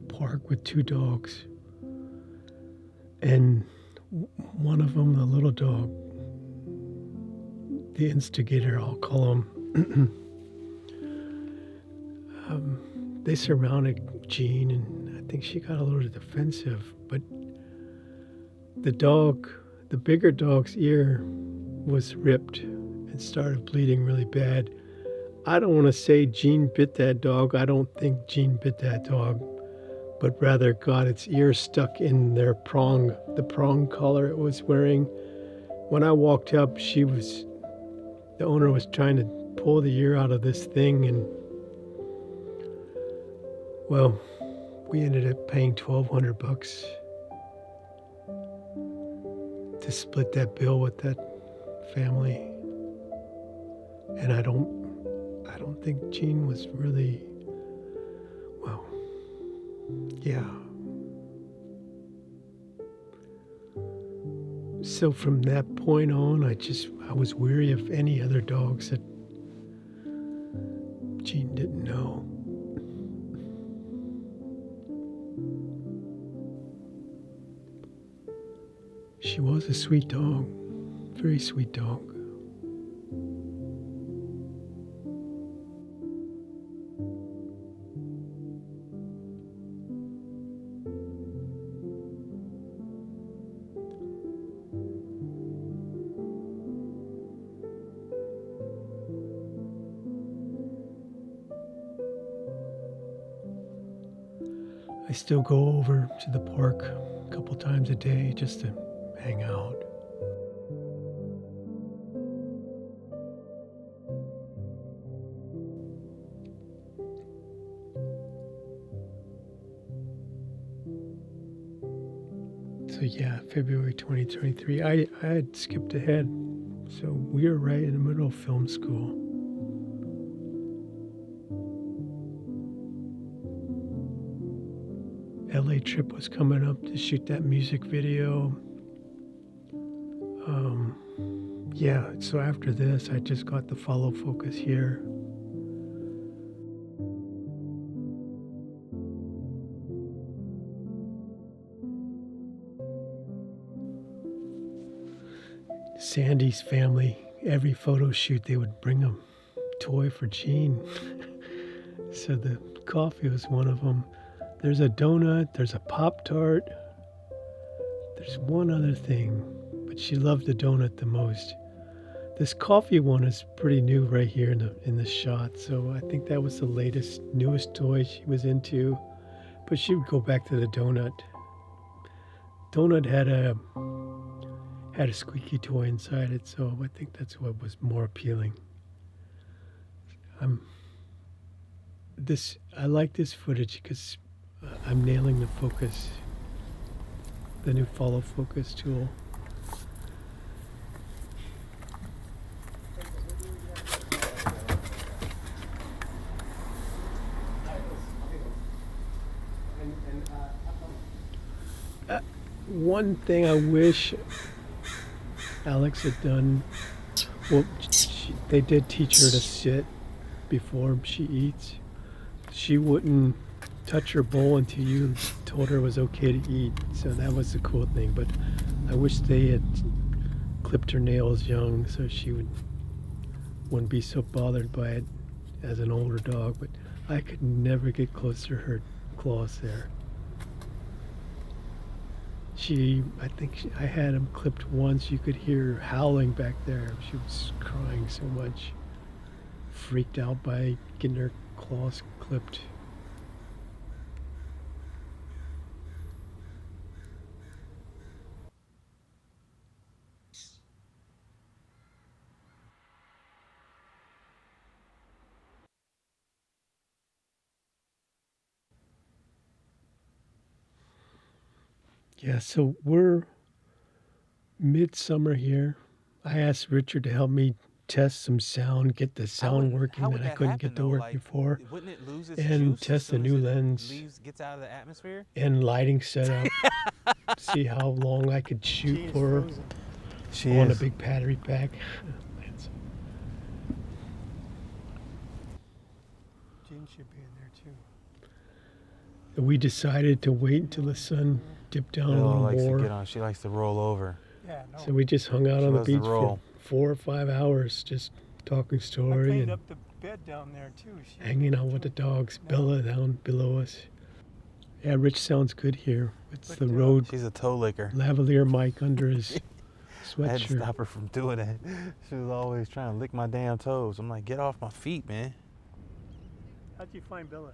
park with two dogs, and one of them, the little dog, the instigator, I'll call him, they surrounded Jean, and I think she got a little defensive, but the bigger dog's ear was ripped and started bleeding really bad. I don't want to say Jean bit that dog. I don't think Jean bit that dog, but rather got its ear stuck in the prong collar it was wearing. When I walked up, the owner was trying to pull the ear out of this thing, and well, we ended up paying $1,200 to split that bill with that family. And I don't think Jean was really, well, yeah. So from that point on, I was weary of any other dogs that Jean didn't know. She was a sweet dog, very sweet dog. I still go over to the park a couple times a day just to hang out. So yeah, February 2023. I had skipped ahead. So we were right in the middle of film school. LA trip was coming up to shoot that music video. Yeah, so after this, I just got the follow focus here. Sandy's family, every photo shoot, they would bring a toy for Jean. So the coffee was one of them. There's a donut, there's a Pop-Tart, there's one other thing, but she loved the donut the most. This coffee one is pretty new right here in the shot, so I think that was the newest toy she was into, but she would go back to the donut. Donut had a squeaky toy inside it, so I think that's what was more appealing. I like this footage because I'm nailing the focus, the new follow focus tool. one thing I wish Alex had done, well, they did teach her to sit before she eats. She wouldn't touch her bowl until you told her it was okay to eat. So that was the cool thing. But I wish they had clipped her nails young so she wouldn't be so bothered by it as an older dog. But I could never get close to her claws there. I think I had him clipped once. You could hear her howling back there. She was crying so much, freaked out by getting her claws clipped. Yeah, so we're midsummer here. I asked Richard to help me test some sound, get the sound working that I couldn't get to work before, Wouldn't it lose its and juice as test a soon as new it lens gets out of the atmosphere? and lighting setup. See how long I could shoot for her She on a big battery pack. Jean should be in there too. We decided to wait until the sun dipped down a little more. She likes to roll over. Yeah, no. So we just hung out on the beach for 4 or 5 hours, just talking story and up the bed down there too. hanging out with the dogs. Bella down below us. Yeah, Rich sounds good here. It's the road. She's a toe licker. Lavalier mic under his I had to sweatshirt. stop her from doing that. She was always trying to lick my damn toes. I'm like, get off my feet, man. How'd you find Bella?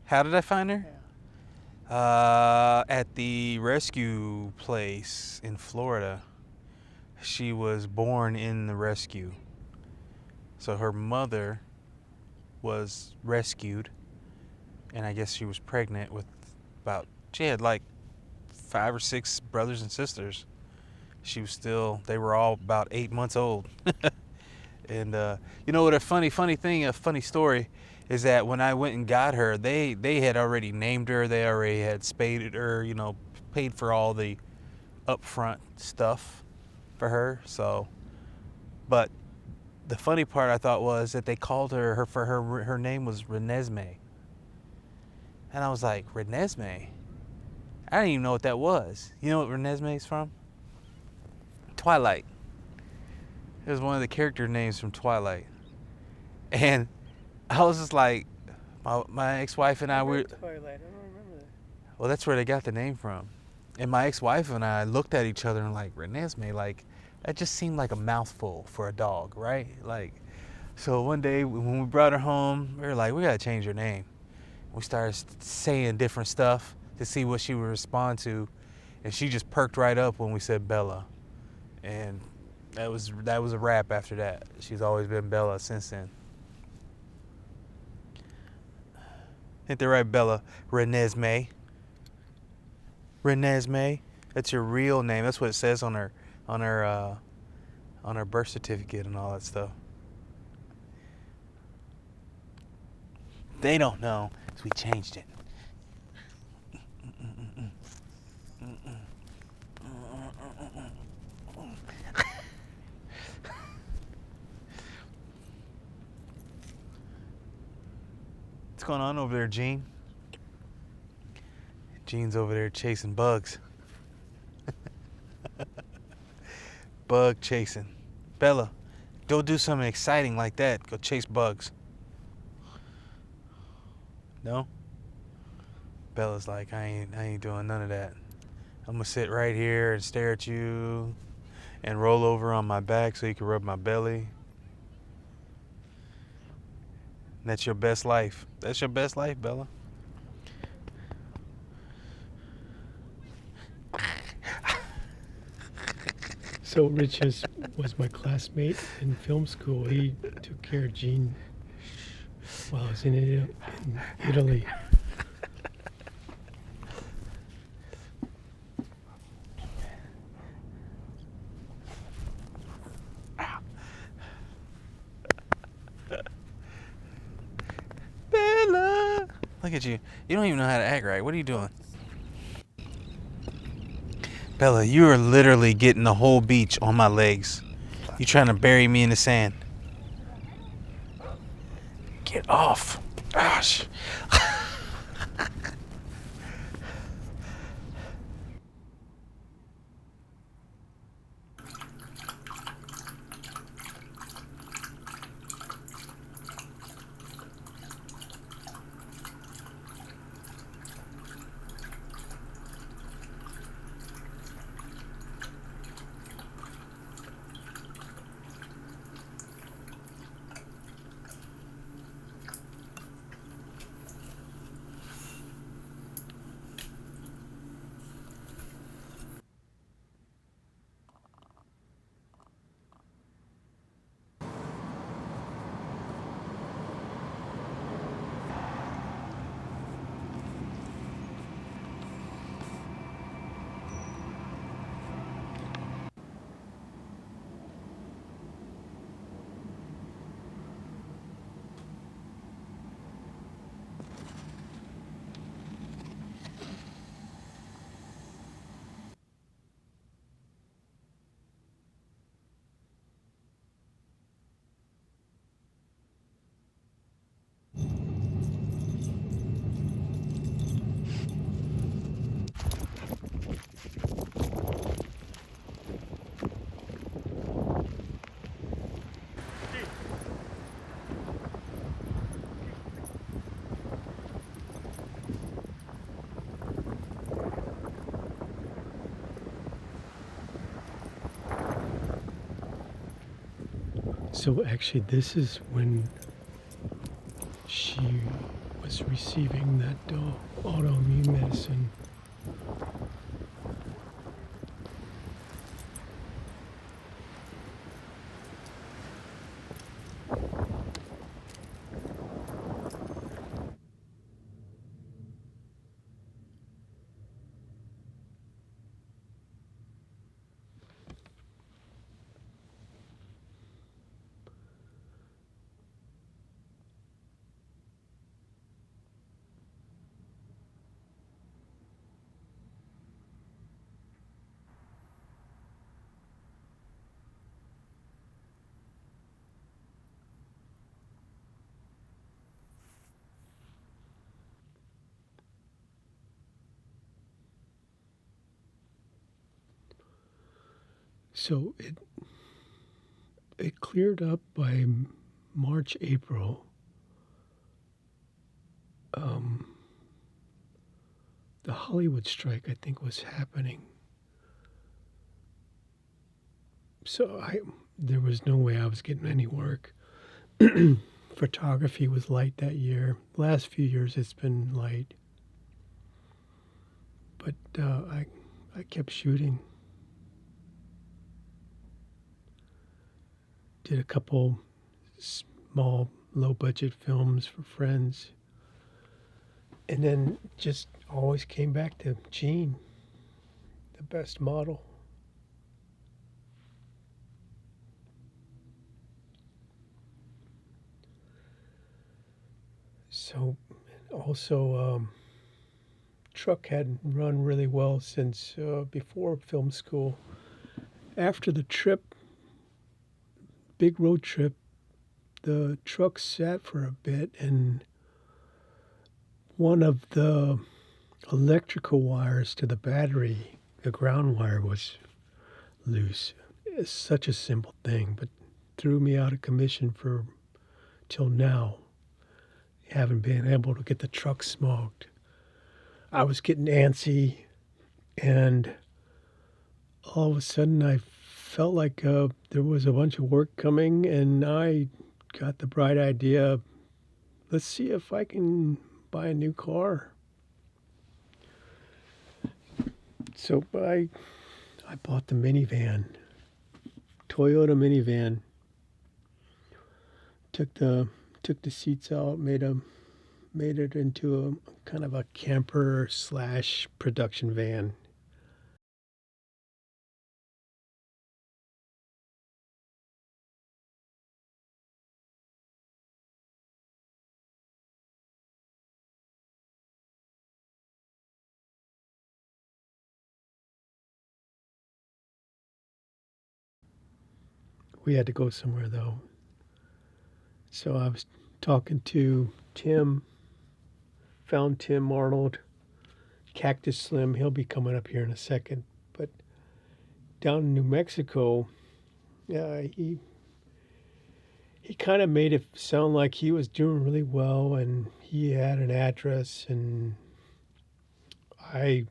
How did I find her? At the rescue place in Florida. She was born in the rescue. So her mother was rescued, and I guess she was pregnant with she had like 5 or 6 brothers and sisters. They were all about 8 months old. And you know what, a funny story is that when I went and got her, they had already named her, they already had spaded her, paid for all the upfront stuff for her. So, but the funny part I thought was that they called her name was Renesmee. And I was like, Renesmee? I didn't even know what that was. You know what Renesmee is from? Twilight. It was one of the character names from Twilight. And I was just like, my ex-wife and I were... Twilight, I don't remember that. Well, that's where they got the name from. And my ex-wife and I looked at each other and like, Renesmee, like, that just seemed like a mouthful for a dog, right? Like, so one day when we brought her home, we were like, we gotta change her name. We started saying different stuff to see what she would respond to. And she just perked right up when we said Bella. And that was a wrap after that. She's always been Bella since then. Ain't that right, Bella? Renesmee. Renesmee. That's your real name. That's what it says on her birth certificate and all that stuff. They don't know, so we changed it. What's going on over there, Gene? Gene's over there chasing bugs. Bug chasing. Bella, go do something exciting like that. Go chase bugs. No? Bella's like, I ain't doing none of that. I'm gonna sit right here and stare at you and roll over on my back so you can rub my belly. And that's your best life. That's your best life, Bella. So Rich was my classmate in film school. He took care of Jean while I was in Italy. Bella! Look at you. You don't even know how to act right. What are you doing? Bella, you are literally getting the whole beach on my legs. You trying to bury me in the sand. Get off. Gosh. So actually, this is when she was receiving that autoimmune medicine. So it cleared up by March, April. The Hollywood strike, I think, was happening. So there was no way I was getting any work. Photography was light that year. Last few years it's been light. But I kept shooting. Did a couple small, low-budget films for friends. And then just always came back to Jean, the best model. So also, truck hadn't run really well since before film school. After the trip, big road trip, the truck sat for a bit, and one of the electrical wires to the battery, the ground wire, was loose. It's such a simple thing, but threw me out of commission for till now. Haven't been able to get the truck smoked. I was getting antsy, and all of a sudden I felt like there was a bunch of work coming, and I got the bright idea, let's see if I can buy a new car. So I bought the minivan, Toyota minivan. Took the seats out, made it into a kind of a camper / production van. We had to go somewhere though. So I was talking to Tim, found Tim Arnold, Cactus Slim. He'll be coming up here in a second. But down in New Mexico, he kind of made it sound like he was doing really well and he had an address, and I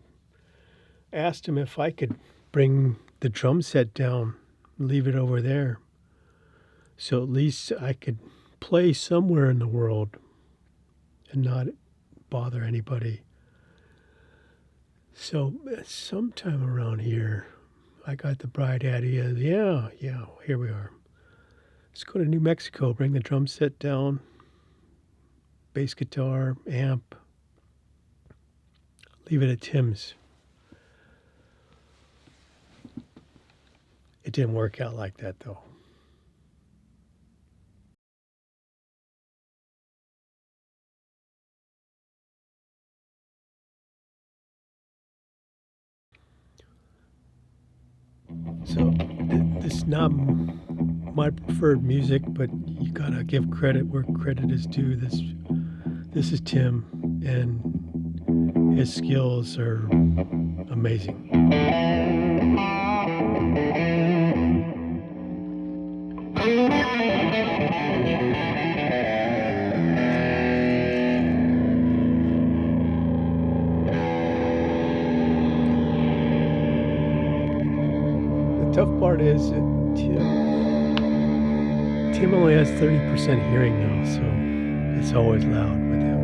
asked him if I could bring the drum set down, leave it over there, so at least I could play somewhere in the world and not bother anybody. So sometime around here, I got the bright idea, yeah, here we are. Let's go to New Mexico, bring the drum set down, bass guitar, amp, leave it at Tim's. It didn't work out like that though. So this is not my preferred music, but you gotta give credit where credit is due. This is Tim, and his skills are amazing. The tough part is that Tim only has 30% hearing now, so it's always loud with him.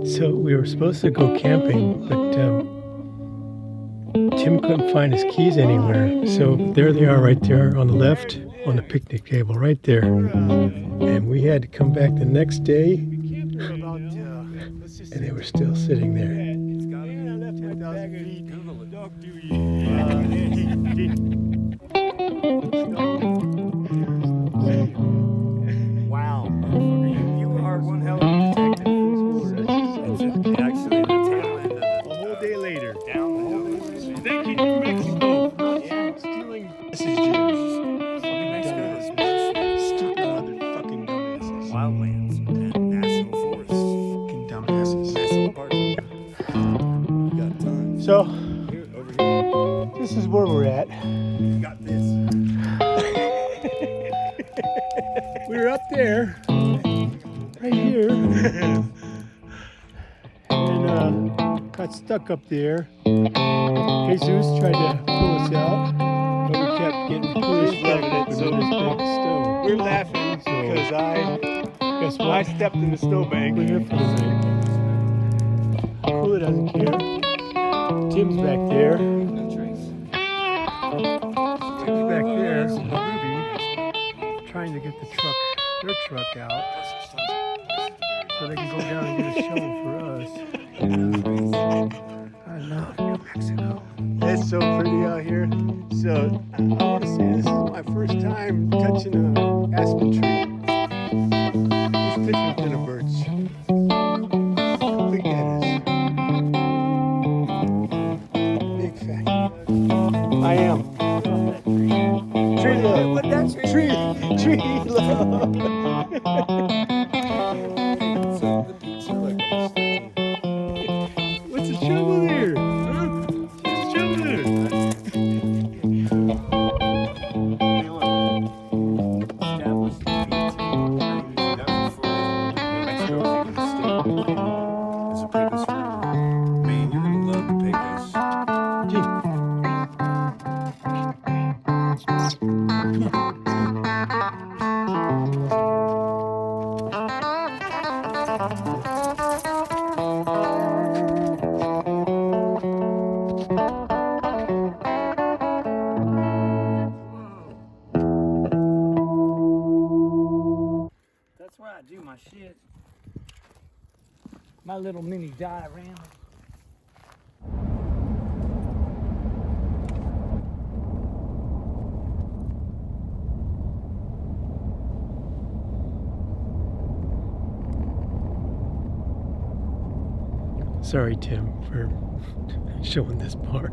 So we were supposed to go camping, but Tim couldn't find his keys anywhere. So there they are right there on the left on the picnic table right there. And we had to come back the next day, and they were still sitting there. Wow. You are one hell of a detective. Actually, the tail end of it. A whole day later. Down the hill. Thank you, New Mexico, for not stealing messages. New Mexico is stupid motherfucking dumbasses. Wildlands and national forests. Fucking dumbasses. National parks. You got tons. So Here, over here. This is where we're at. You got this. We were up there, right here, and got stuck up there. Jesus tried to pull us out, but we kept getting pushed back up into this big stone. We're laughing because Guess what? I stepped in the snowbank. We're here for the night. Cooler doesn't care. Tim's back there. Tim's back there. Ruby trying to get their truck out, so they can go down and get a shovel for us. I love New Mexico. It's so pretty out here. So I want to say this is my first time touching an aspen tree. It's different than a birch. How big that is. Big fat. I am. Tree love. What that Tree love. What's the shovel there? Huh? What's the shovel there? It's a purposeful. Man, you're gonna love the Pecos. That's where I do my shit. My little mini diorama. Sorry, Tim, for showing this part.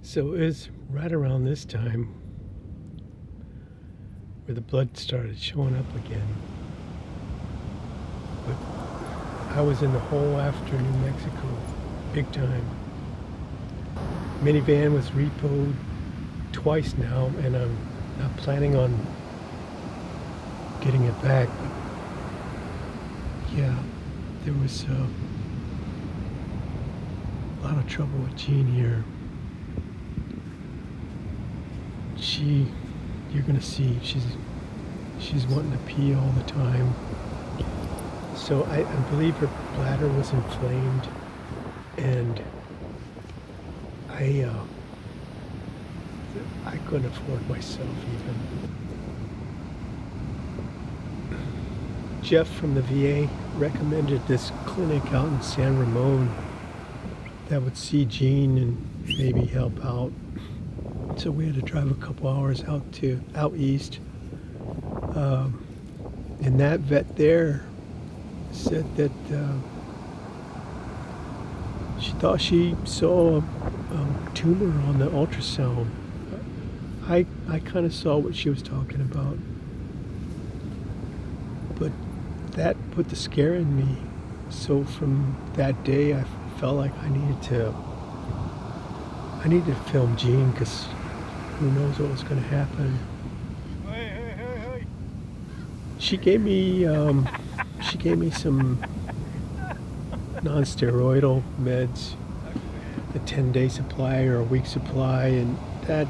So it was right around this time where the blood started showing up again. But I was in the hole after New Mexico, big time. Minivan was repoed twice now, and I'm not planning on getting it back. But yeah, there was a lot of trouble with Jean here. You're gonna see, she's wanting to pee all the time. So I believe her bladder was inflamed, and I couldn't afford myself even. Jeff from the VA recommended this clinic out in San Ramon that would see Jean and maybe help out. So we had to drive a couple hours out east, and that vet there said that she thought she saw a tumor on the ultrasound. I kind of saw what she was talking about, but that put the scare in me. So from that day, I felt like I needed to film Jean, because who knows what was going to happen. Hey. She gave me some non-steroidal meds, a 10-day supply or a week supply, and that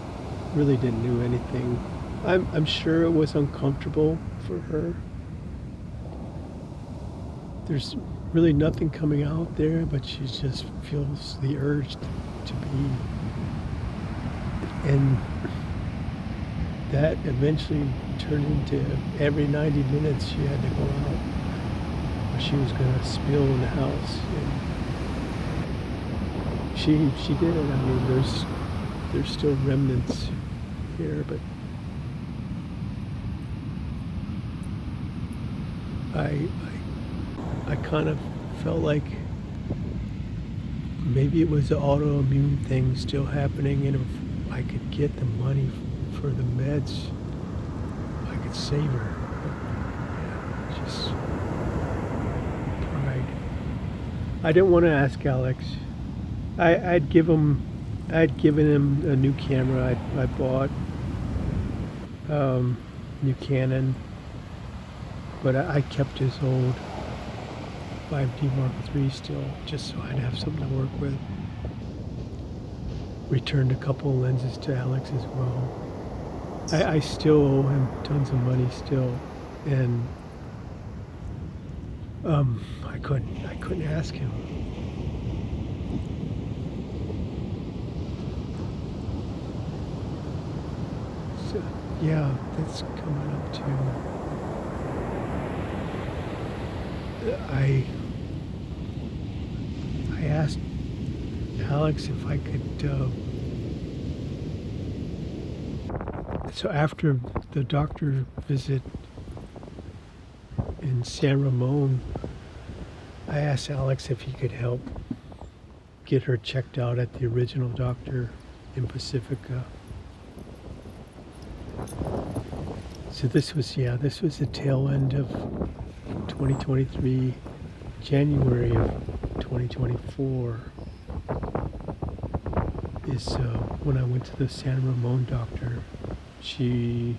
really didn't do anything. I'm sure it was uncomfortable for her. There's really nothing coming out there, but she just feels the urge to be. And that eventually turned into every 90 minutes she had to go out, or she was going to spill in the house. And she did. I mean, there's still remnants here, but I kind of felt like maybe it was the autoimmune thing still happening, and if I could get the money for the meds, I could save her. But, yeah, just pride. I didn't want to ask Alex. I'd given him a new camera I bought, new Canon, but I kept his old 5D Mark III still, just so I'd have something to work with. Returned a couple of lenses to Alex as well. I still owe him tons of money still, and I couldn't ask him. So, yeah, that's coming up too. I asked Alex if I could. So after the doctor visit in San Ramon, I asked Alex if he could help get her checked out at the original doctor in Pacifica. So this was the tail end of 2023, January of 2024 is when I went to the San Ramon doctor. She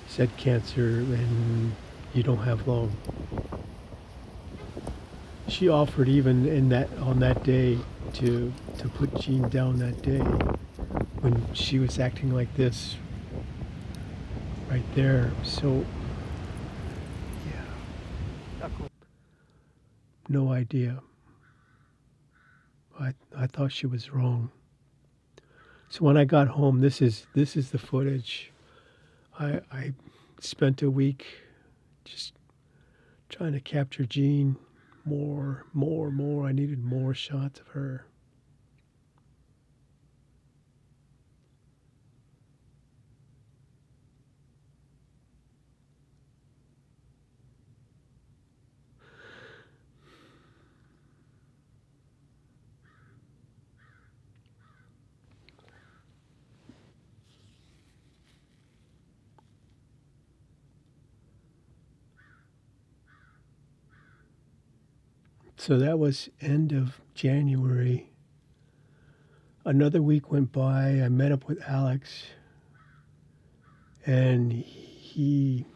said cancer and you don't have long. She offered even on that day to put Jean down that day when she was acting like this right there. So no idea. I thought she was wrong. So when I got home, this is the footage. I spent a week just trying to capture Jean more. I needed more shots of her. So that was end of January. Another week went by. I met up with Alex, and he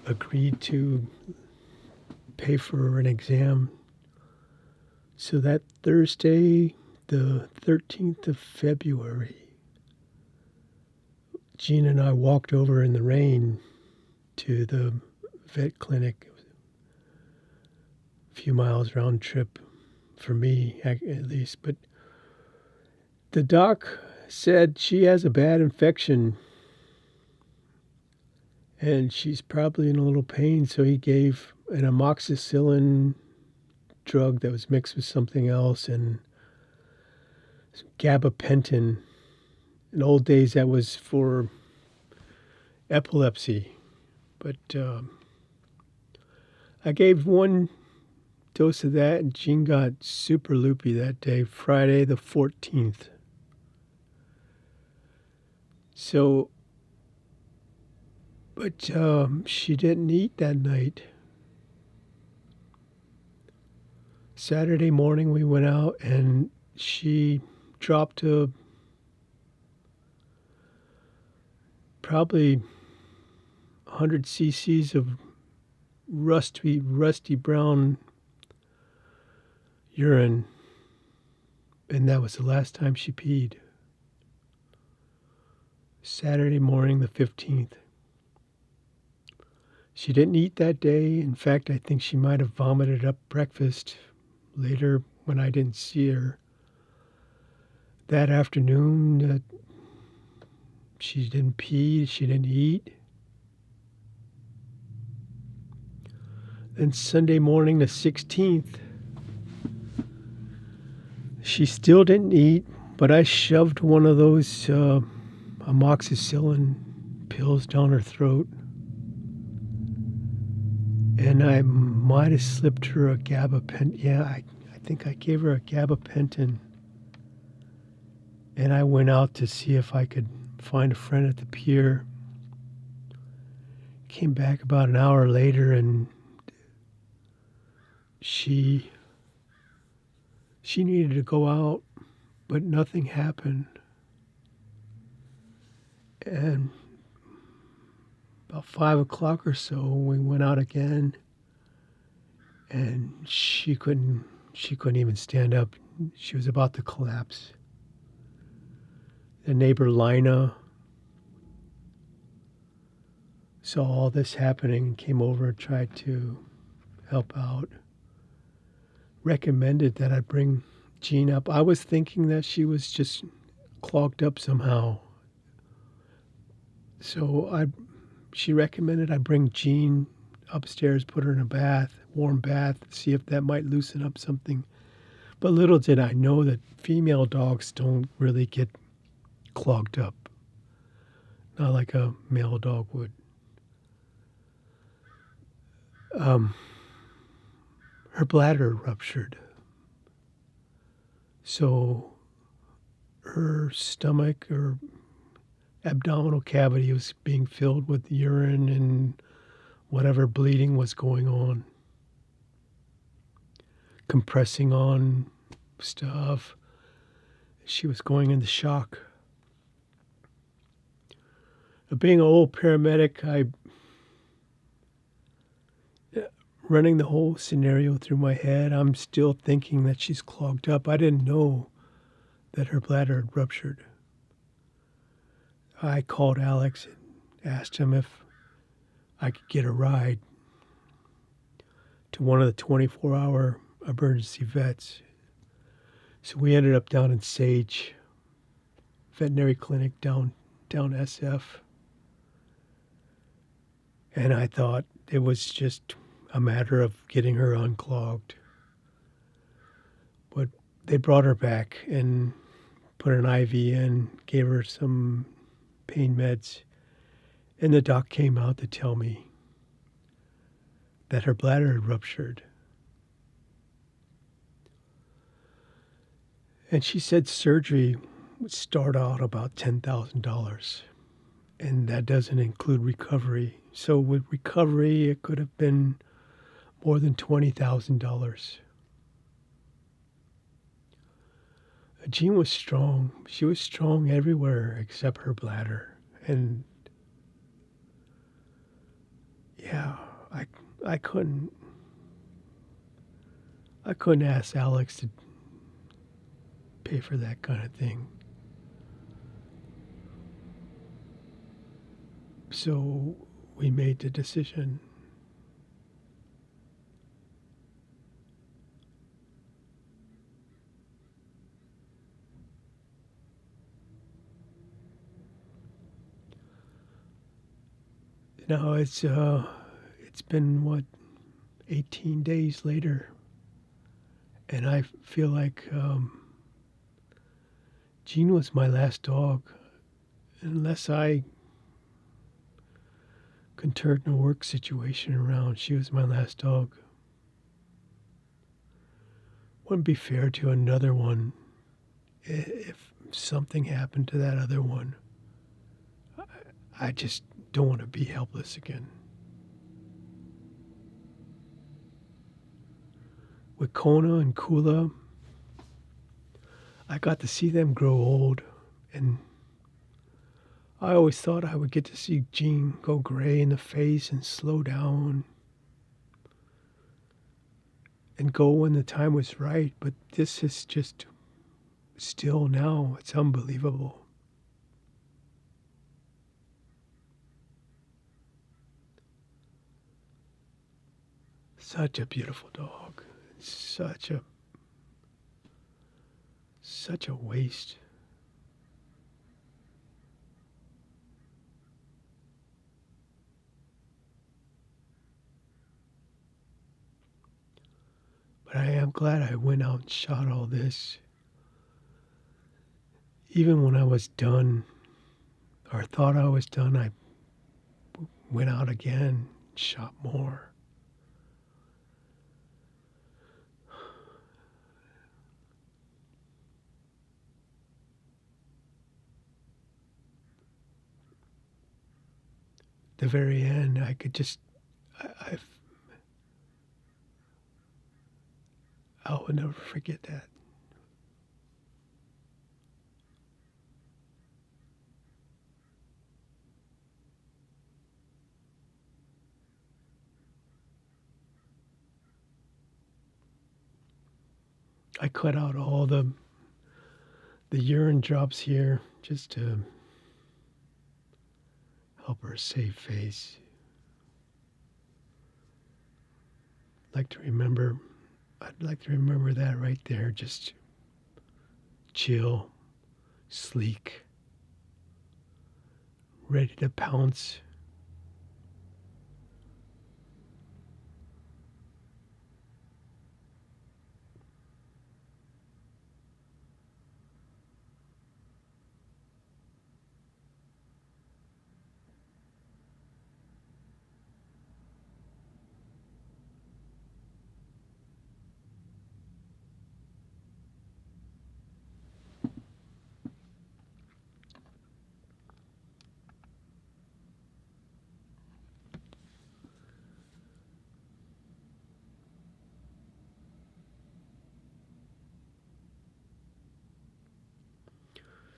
agreed to pay for an exam. So that Thursday, the 13th of February, Jean and I walked over in the rain to the vet clinic. A few miles round trip for me, at least. But the doc said she has a bad infection and she's probably in a little pain. So he gave an amoxicillin drug that was mixed with something else and gabapentin. In old days, that was for epilepsy. But I gave one dose of that, and Jean got super loopy that day, Friday the 14th. So, but she didn't eat that night. Saturday morning we went out, and she dropped to probably 100 cc's of rusty brown urine, and that was the last time she peed. Saturday morning, the 15th. She didn't eat that day. In fact, I think she might have vomited up breakfast later when I didn't see her. That afternoon, she didn't pee, she didn't eat. Then Sunday morning, the 16th, she still didn't eat, but I shoved one of those amoxicillin pills down her throat. And I might have slipped her a gabapentin. Yeah, I think I gave her a gabapentin. And I went out to see if I could find a friend at the pier. Came back about an hour later, and she needed to go out, but nothing happened. And about 5 o'clock or so, we went out again, and she couldn't even stand up. She was about to collapse. The neighbor Lina saw all this happening and came over and tried to help out. Recommended that I bring Jean up. I was thinking that she was just clogged up somehow. So she recommended I bring Jean upstairs, put her in a bath, warm bath, see if that might loosen up something. But little did I know that female dogs don't really get clogged up. Not like a male dog would. Her bladder ruptured. So her stomach or abdominal cavity was being filled with urine and whatever bleeding was going on. Compressing on stuff. She was going into shock. Being an old paramedic, running the whole scenario through my head, I'm still thinking that she's clogged up. I didn't know that her bladder had ruptured. I called Alex and asked him if I could get a ride to one of the 24-hour emergency vets. So we ended up down in Sage Veterinary Clinic down SF. And I thought it was just a matter of getting her unclogged. But they brought her back and put an IV in, gave her some pain meds, and the doc came out to tell me that her bladder had ruptured. And she said surgery would start out about $10,000, and that doesn't include recovery. So with recovery, it could have been more than $20,000. Jean was strong. She was strong everywhere except her bladder. And yeah, I couldn't ask Alex to pay for that kind of thing. So we made the decision. Now it's been 18 days later, and I feel like Jean was my last dog. Unless I can turn the work situation around, she was my last dog. Wouldn't be fair to another one if something happened to that other one. I just don't want to be helpless again. With Kona and Kula, I got to see them grow old, and I always thought I would get to see Jean go gray in the face and slow down and go when the time was right, but this is just still now. It's unbelievable. Such a beautiful dog. Such a waste. But I am glad I went out and shot all this. Even when I was done, or thought I was done, I went out again and shot more. the very end, I could just, I will never forget that. I cut out all the urine drops here just to help her save face. I'd like to remember that right there, just chill, sleek, ready to pounce.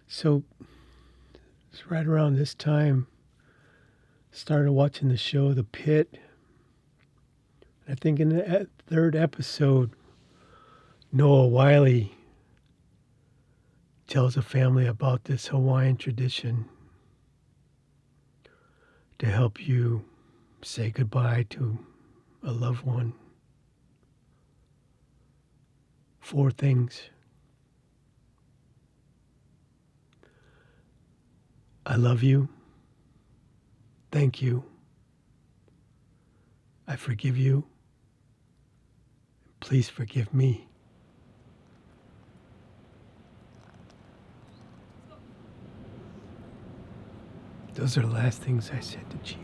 So it's right around this time, started watching the show The Pit. I think in the third episode, Noah Wiley tells a family about this Hawaiian tradition to help you say goodbye to a loved one. 4 things. I love you. Thank you. I forgive you. Please forgive me. Those are the last things I said to Chief.